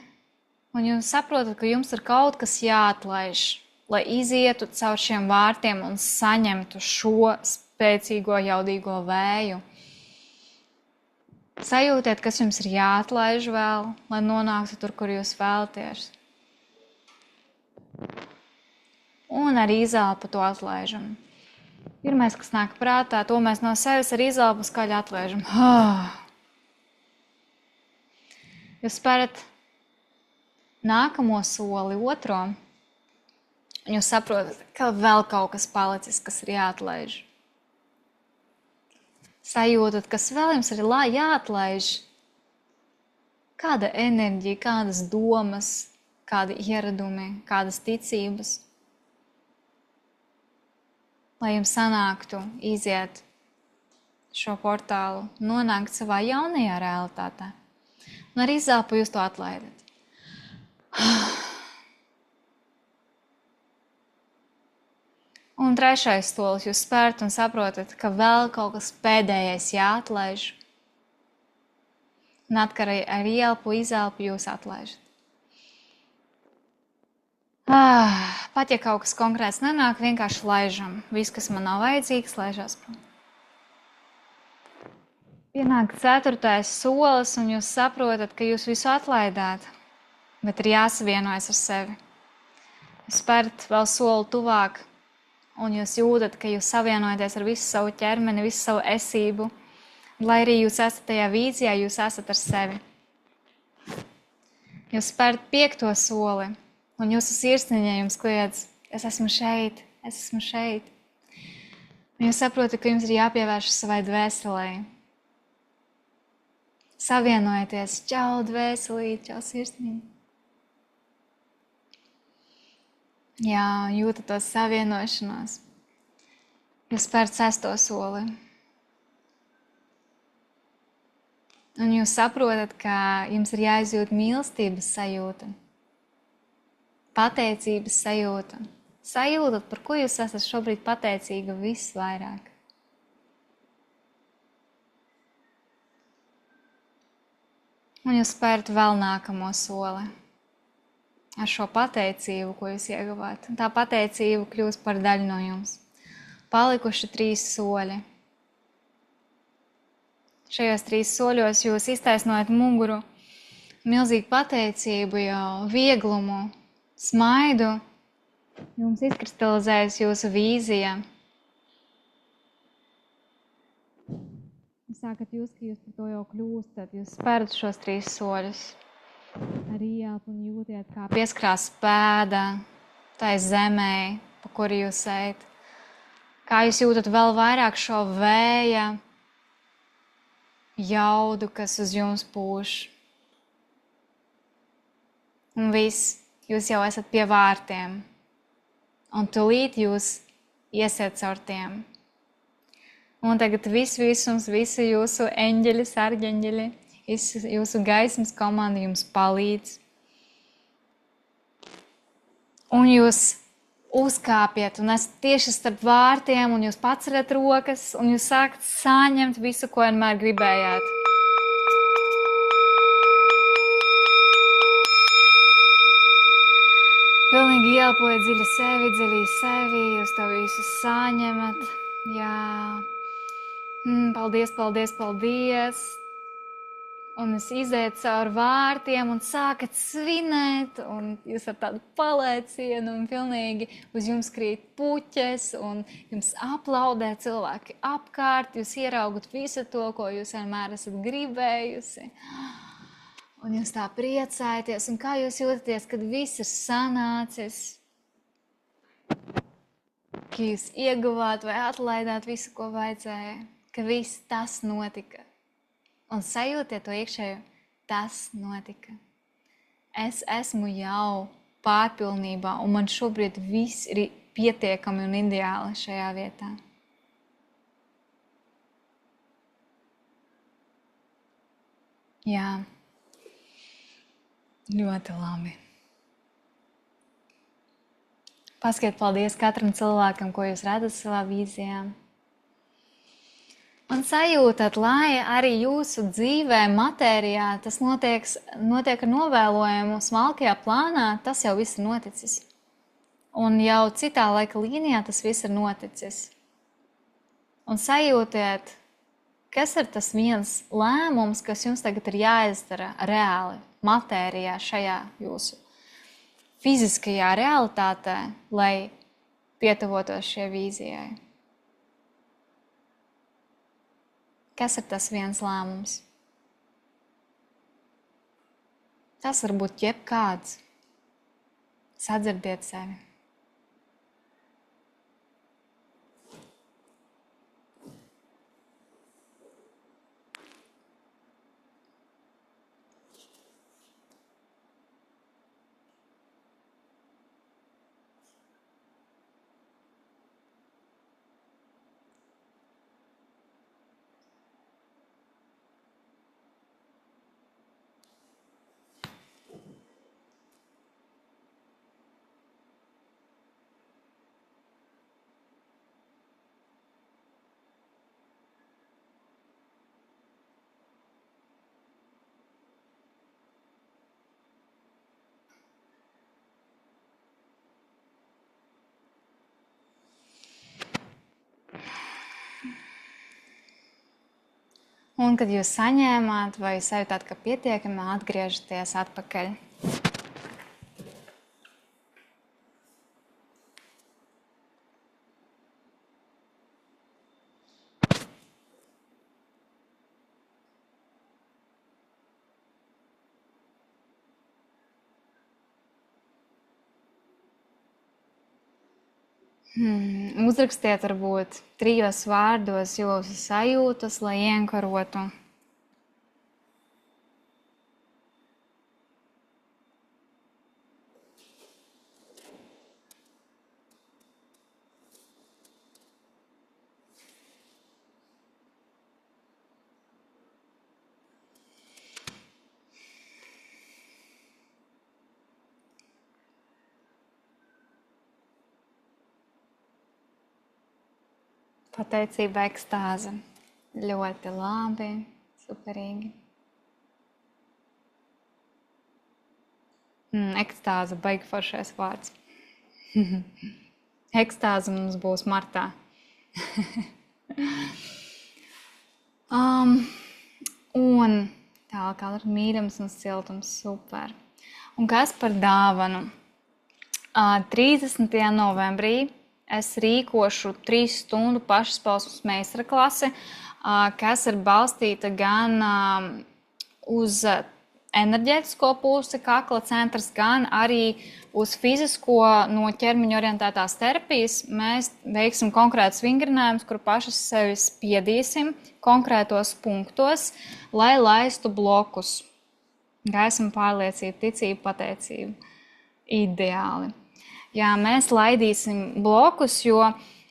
un jūs saprotat, ka jums ir kaut kas jāatlaiž lai izietu caur šiem vārtiem un saņemtu šo spēcīgo, jaudīgo vēju. Sajūtiet, kas jums ir jāatlaiž vēl, lai nonāktu tur, kur jūs vēlaties. Un ar izelpu to atlaižam. Pirmais, kas nāk prātā, to mēs no sevis ar izelpu skaļi atlaižam. Jūs spērat nākamo soli, otro, un jūs saprotat, ka vēl kaut kas palicis, kas ir jāatlaiž. Sajūtat, kas vēl jums ir jāatlaiž. Kāda enerģija, kādas domas, kādi ieradumi, kādas ticības. Lai jums sanāktu iziet šo portālu, nonākt savā jaunajā realitātē. Un ar izelpu jūs to atlaidat. Un trešais solis jūs spērt un saprotat, ka vēl kaut kas pēdējais jāatlaiž. Un atkal ar ielpu, izelpu jūs atlaižat. Pat ja kaut kas konkrēts nenāk, vienkārši laižam. Viss, kas man nav vajadzīgs, laižās prom. Pienāk 4. solis, un jūs saprotat, ka jūs visu atlaidāt, bet ir jāsavienojas ar sevi. Jūs spērt vēl soli tuvāk, un jūs jūtat, ka jūs savienojaties ar visu savu ķermeni, visu savu esību. Lai arī jūs esat tajā vīzijā, jūs esat ar sevi. Jūs spērt 5. soli, un jūsu sirsniņā jums kliedz, es esmu šeit, es esmu šeit. Un jūs saprotat, ka jums ir jāpievērš savai dvēselē. Savienojieties, čau dvēselīt, čau sirsniņ. Jā, jūtat to savienošanos. Jūs spērt 6. soli. Un jūs saprotat, ka jums ir jāizjūt mīlestības sajūta. Pateicības sajūta. Sajūtat, par ko jūs esat šobrīd pateicīga visvairāk. Un jūs spērat vēl nākamo soli. Ar šo pateicību, ko jūs ieguvāt. Tā pateicība kļūst par daļu no jums. Palikuši 3 soļi. Šajos 3 soļos jūs iztaisnojat muguru, milzīgu pateicību, jau vieglumu, smaidu. Jums izkristalizējas jūsu vīzija. Jūs sākat just, ka jūs par to jau kļūstat. Jūs spērat šos 3 soļus. Ar ielpu un jūtiet, kā pieskrās pēda tai zemē, pa kuri jūs ejat. Kā jūs jūtat vēl vairāk šo vēja jaudu, kas uz jums pūš. Un viss, jūs jau esat pie vārtiem. Un tūlīt jūs iesiet caur tiem. Un tagad visums, visi jūsu eņģeļi, sargeņģeļi, jūsu gaismas komanda jums palīdz. Un jūs uzkāpiet un esat tieši starp vārtiem, un jūs paceļat rokas, un jūs sākat saņemt visu, ko vienmēr gribējāt. Pilnīgi ielpojat dziļi sevi, jūs to visu saņemat. Jā. Paldies, paldies, paldies. Un es izēju caur vārtiem un sākat svinēt, un jūs ar tādu palēcienu, un pilnīgi uz jums krīt puķes, un jums aplaudē cilvēki apkārt, jūs ieraugat visu to, ko jūs vienmēr esat gribējusi. Un jūs tā priecājaties, un kā jūs jūtaties, kad viss ir sanācis, ka jūs ieguvāt vai atlaidāt visu, ko vajadzēja, ka viss tas notika. Un sajūtiet to iekšējo, tas notika. Es esmu jau pārpilnībā, un man šobrīd viss ir pietiekami un ideāli šajā vietā. Jā, ļoti labi. Pasakiet paldies katram cilvēkam, ko jūs redzat savā vīzijā. Un sajūtat, lai arī jūsu dzīvē, matērijā, tas notiek ar novēlojumu smalkajā plānā, tas jau viss ir noticis. Un jau citā laika līnijā tas viss ir noticis. Un sajūtiet, kas ir tas viens lēmums, kas jums tagad ir jāizdara reāli, matērijā, šajā jūsu fiziskajā realitātē, lai pietuvotos šie vīzijai. Kas ir tas viens lēmums? Tas var būt jebkāds. Sadzirdiet sevi. Un, kad jūs saņēmāt vai sajūtāt, ka pietiekami, atgriežaties atpakaļ. Uzrakstiet varbūt 3 vārdos jūsu sajūtas, lai ienkarotu. Pateicība, ekstāze. Ļoti labi, superīgi. Ekstāze, baigi foršais vārds. Ekstāze mums būs martā. Un tālāk ir mīļums un siltums, super. Un kas par dāvanu? 30. novembrī es rīkošu 3 stundu pašizpausmes meistara klasi, kas ir balstīta gan uz enerģētisko pusi, kakla centrs, gan arī uz fizisko no ķermeņa orientētās terapijas. Mēs veiksim konkrētus vingrinājumus, kur paši sevi spiedīsim konkrētos punktos, lai laistu blokus. Gaisma, pārliecība, ticība, pateicība. Ideāli. Jā, mēs laidīsim blokus, jo,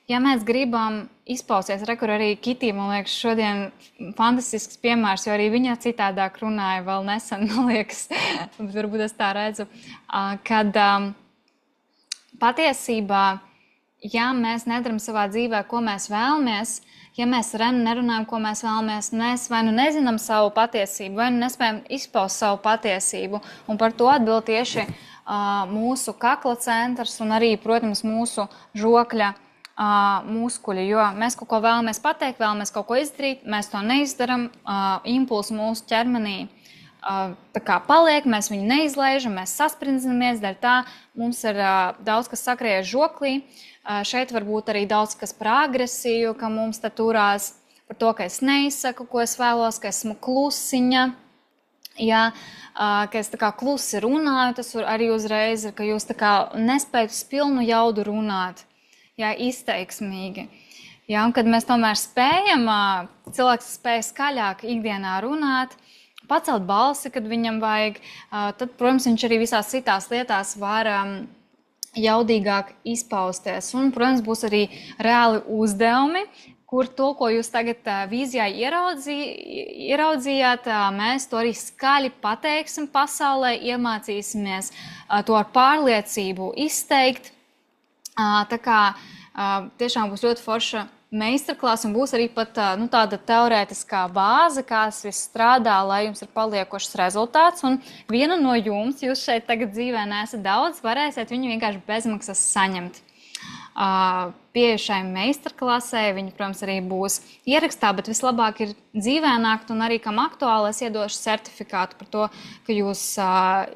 ja mēs gribam izpausties, kur arī Kitī, man liekas, šodien fantastisks piemērs, jo arī viņa citādāk runāja vēl nesen, man liekas, varbūt es tā redzu, kad patiesībā, ja mēs nedaram savā dzīvē, ko mēs vēlamies, ja mēs nerunājam, ko mēs vēlamies, mēs vai nu nezinām savu patiesību, vai nu nespējam izpaust savu patiesību, un par to atbild tieši mūsu kakla centrs un arī, protams, mūsu žokļa muskuļi, jo mēs kaut ko vēlamies pateikt, vēlamies kaut ko izdarīt, mēs to neizdaram, impulsi mūsu ķermenī tā kā paliek, mēs viņu neizlaižam, mēs sasprindzinamies, dēļ tā mums ir daudz, kas sakrējas žoklī, šeit varbūt arī daudz, kas par agresiju, ka mums te turās par to, ka es neizsaku, ko es vēlos, ka esmu klusiņa, ja, ka es tā kā klusi runāju, tas arī uzreiz ir, ka jūs tā kā nespējat uz pilnu jaudu runāt, ja, izteiksmīgi. Ja, un kad mēs tomēr spējam, cilvēks spēj skaļāk ikdienā runāt, pacelt balsi, kad viņam vajag, tad, protams, viņš arī visās citās lietās var jaudīgāk izpausties. Un, protams, būs arī reāli uzdevumi, kur to, ko jūs tagad vīzijā ieraudzījāt, mēs to arī skaļi pateiksim pasaulē, iemācīsimies to ar pārliecību izteikt. Tā kā Tiešām būs ļoti forša meistarklāse un būs arī pat tāda teorētiskā bāze, kā tas viss strādā, lai jums ir paliekošs rezultāts. Un vienu no jums, jūs šeit tagad dzīvē neesat daudz, varēsiet viņu vienkārši bezmaksas saņemt. Pie šai meistarklasē viņi, protams, arī būs ierakstā, bet vislabāk ir dzīvē nākt un arī, kam aktuāli, es iedošu certifikātu par to, ka jūs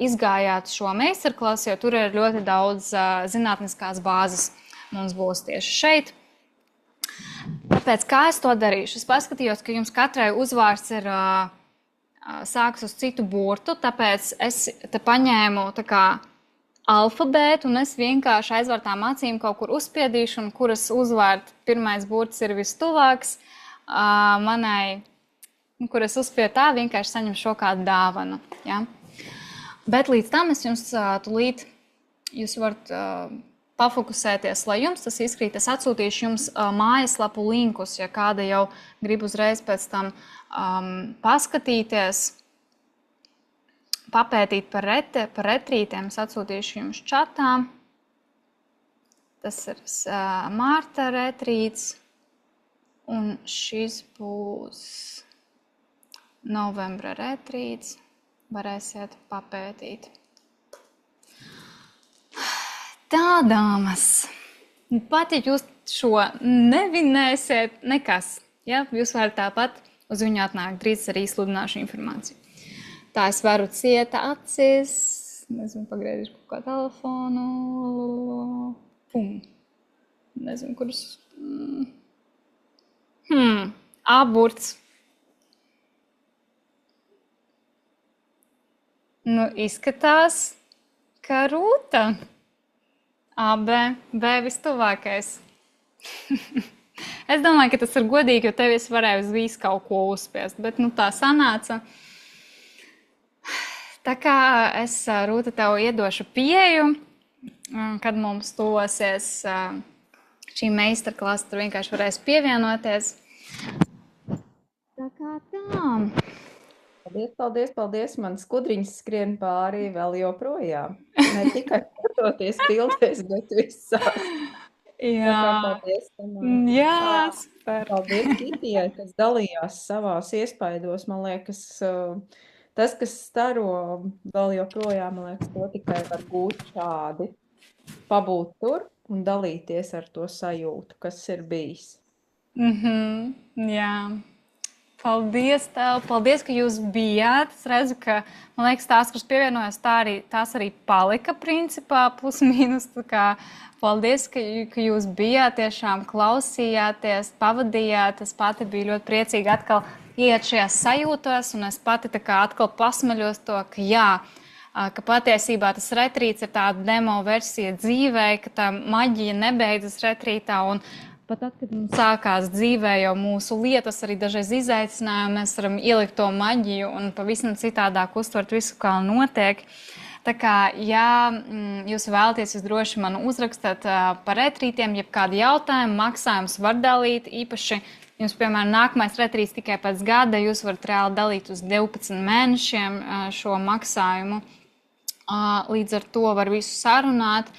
izgājāt šo meistarklasi, jo tur ir ļoti daudz zinātniskās bāzes mums būs tieši šeit. Tāpēc, kā es to darīšu? Es paskatījos, ka jums katrai uzvārds ir sāks uz citu burtu, tāpēc es te paņēmu tā kā alfabētu, un es vienkārši aizvērtām acīm kaut kur uzspiedīšu, un kuras uzvārds pirmais burts ir vistuvāks manai, kuras uzspied tā, vienkārši saņem šo kādu dāvanu. Ja? Bet līdz tam es jums tulīt, jūs varat pafokusēties, lai jums tas izkrīt. Es atsūtīšu jums mājaslapu linkus, ja kāda jau grib uzreiz pēc tam paskatīties, papētīt par retrītiem, es atsūtīšu jums čatā. Tas ir Marta retrīts, un šis būs novembra retrīts. Varēsiet papētīt. Tā, dāmas, pat ja jūs šo nevinēsiet, nekas, ja? Jūs varat tāpat uz viņu atnākt, drīz arī sludināšu informāciju. Tā es varu cieta acis, nezinu, pagriezīšu kaut kā telefonu, pum, nezinu, kurus, A-burts. Nu, izskatās, kā rūta. A-B, B vistuvākais. Es domāju, ka tas ir godīgi, jo tev es varēju uz visu kaut ko uzspiest, bet nu tā sanāca. Tā kā es, Rūta, tev iedošu pieeju, kad mums tuvosies šī meistarklase, tur vienkārši varēs pievienoties. Tā kā tā. Paldies. Man skudriņas skrien pāri vēl joprojām. Ne tikai skatoties bildēs, bet visās. Jā. Paldies. Jā, super. Paldies Kitijai, kas dalījās savās iespaidos. Man liekas, tas, kas staro vēl joprojām, man liekas, to tikai var gūt šādi. Pabūt tur un dalīties ar to sajūtu, kas ir bijis. Jā. Paldies tev. Paldies, ka jūs bijāt. Es redzu, ka, man liekas, tās, kas pievienojas, tās arī palika principā plus mīnus. Paldies, ka jūs bijāt, tiešām klausījāties, pavadījāt. Es pati biju ļoti priecīga atkal iet šajās sajūtos, un es pati atkal pasmaļos to, ka jā, ka patiesībā tas retrīts ir tāda demo versija dzīvē, ka tā maģija nebeidzas retrītā, un pat tad, kad mums sākās dzīvē jau mūsu lietas, arī dažreiz izaicinājumi, mēs varam ielikt to maģiju un pavisam citādāk uztvert visu, kā notiek. Tā kā, ja jūs vēlaties, jūs droši man uzrakstat par retrītiem, jeb kādu jautājumu, maksājumus var dalīt, īpaši jums, piemēram, nākamais retrīts tikai pēc gada, jūs varat reāli dalīt uz 12 mēnešiem šo maksājumu. Līdz ar to var visu sarunāt.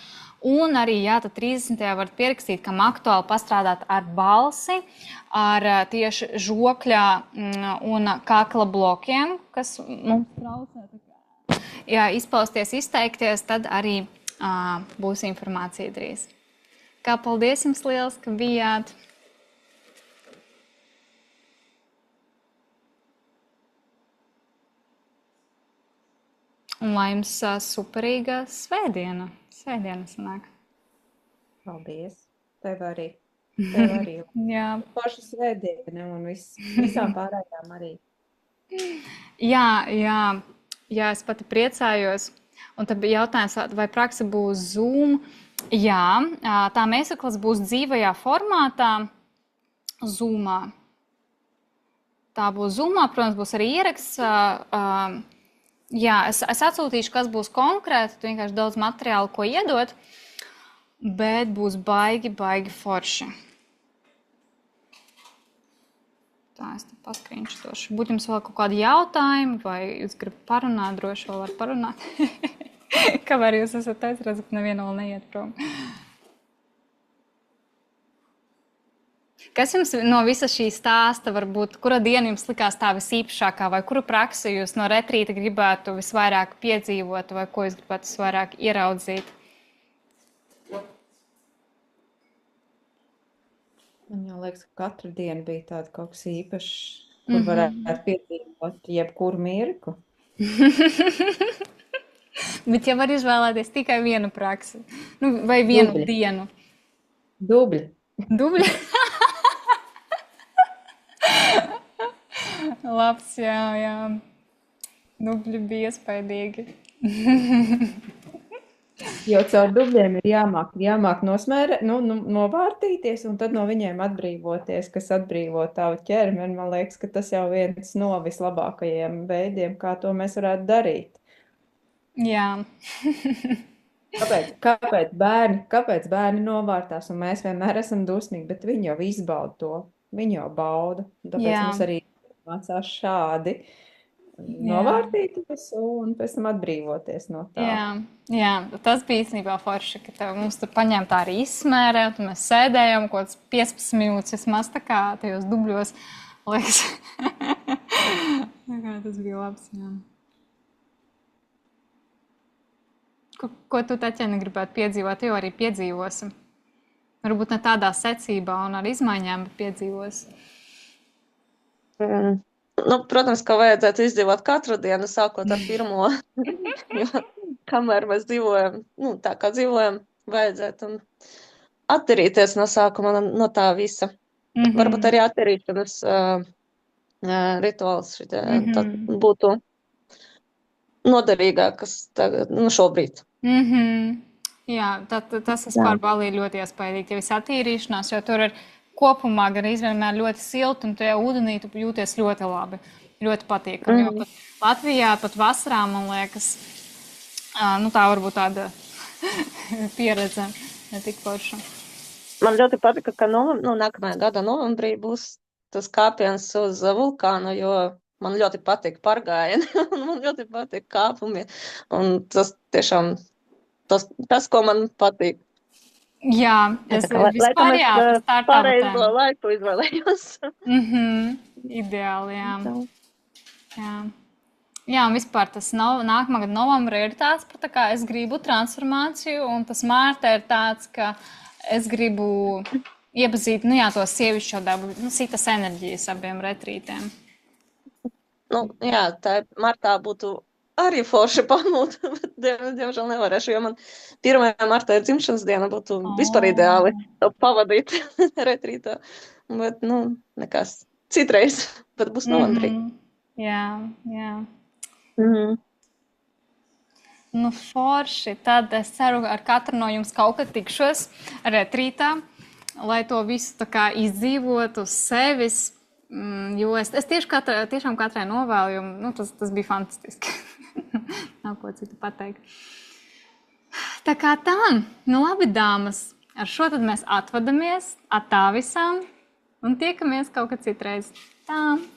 Un arī, jā, tad 30. varat pierakstīt, kam aktuāli pastrādāt ar balsi, ar tieši žokļa un kakla blokiem, kas mums traucē izpausties, izteikties, tad arī būs informācija drīz. Kā paldies jums liels, ka bijāt! Un lai jums superīga svētdiena! Svētdiena sanāk. Paldies. Tev arī. Jā. Paša svētdiena un visām pārējām arī. Jā, es pati priecājos. Un tad bija jautājums, vai praksa būs Zoom. Jā, tā meistarklase būs dzīvajā formātā Zoomā. Tā būs Zoomā, protams, būs arī ieraksts. Jā, es atsūtīšu, kas būs konkrēti, tu vienkārši daudz materiālu, ko iedot, bet būs baigi forši. Tā, es te paskrīnšotošu. Būtu jums vēl kaut kādi jautājumi, vai jūs gribat parunāt, droši vēl var parunāt. Kamēr jūs esat redzu, ka neviena vēl neiet prom. Kas jums no visa šī stāsta varbūt, kura diena jums likās tā visīpašākā, vai kuru praksi jūs no retrīta gribētu visvairāk piedzīvot, vai ko jūs gribētu visvairāk ieraudzīt? Man jau liekas, ka katra diena bija tāda kaut kas īpašs, kur varētu piedzīvot jebkuru mirkli. Bet ja var izvēlēties tikai vienu praksi, vai vienu Dubļi. dienu? Dubļi. Dubļi? Labs, jā. Dubļi bija iespaidīgi. Jo caur dubļiem ir jāmāk novārtīties un tad no viņiem atbrīvoties, kas atbrīvo tavu ķermeni. Man liekas, ka tas jau viens no vislabākajiem veidiem, kā to mēs varētu darīt. Jā. Kāpēc bērni novārtās un mēs vienmēr esam dusmīgi, bet viņi jau izbauda to, viņi jau bauda. Tāpēc mums arī mācās šādi novārtīties un pēc tam atbrīvoties no tā. Jā, tas bija īstenībā forši, ka mums tur paņēma tā arī izsmērēt, un mēs sēdējām kaut kāds 15 minūtes vismaz tā kā tajos dubļos. Liekas, tas bija labs, jā. Ko tu, Taķena, gribētu piedzīvot? Jo arī piedzīvosim. Varbūt ne tādā secībā un ar izmaiņām, bet piedzīvosim. Protams, ka vajadzētu izdzīvot katru dienu, sākot ar pirmo. Jo kamēr mēs dzīvojam, tā kā dzīvojam, vajadzētu atterīties no sākuma, no tā visa. Varbūt arī atterīšanas rituāls tad būtu noderīgākas šobrīd. Jā, tas vispār Balī ļoti iespaidīgi, ja viss attīrīšanās, jo tur ir kopumā gan vienmēr ļoti silti, un tajā ūdenī tu jūties ļoti labi, ļoti patīkami. Jo pat Latvijā, pat vasarā, man liekas, tā varbūt tāda pieredze, ne tik forša. Man ļoti patika, ka nākamajā gada novembrī būs tas kāpiens uz vulkānu, jo man ļoti patīk pārgājieni, un man ļoti patīk kāpumi, un tas tiešām tas, ko man patīk. Jā, es vispār pareizo laiku izvēlējos. Ideāli, jā. Jā, un vispār tas nākamā gada novembrī ir tāds, tā kā es gribu transformāciju, un tas mārtā ir tāds, ka es gribu iepazīt, to sievišķo dabu, citas enerģijas abiem retrītiem. Jā, tā martā būtu arī forši pamūt, bet diemžēl nevarēšu, jo man 1. martā ir dzimšanas diena, būtu vispār ideāli to pavadīt retrītā. Bet, nekas citreiz, bet būs novembrī. Jā. Forši. Tad es ceru, ar katru no jums kaut kad tikšos retrītā, lai to visu tā kā izdzīvot uz sevis. Jo es tiešām katrai novēlu, jo tas bija fantastiski. Nav ko citu pateikt. Tā kā tā, labi, dāmas, ar šo tad mēs atvadamies, atā visām un tiekamies kaut kad citreiz. Tā.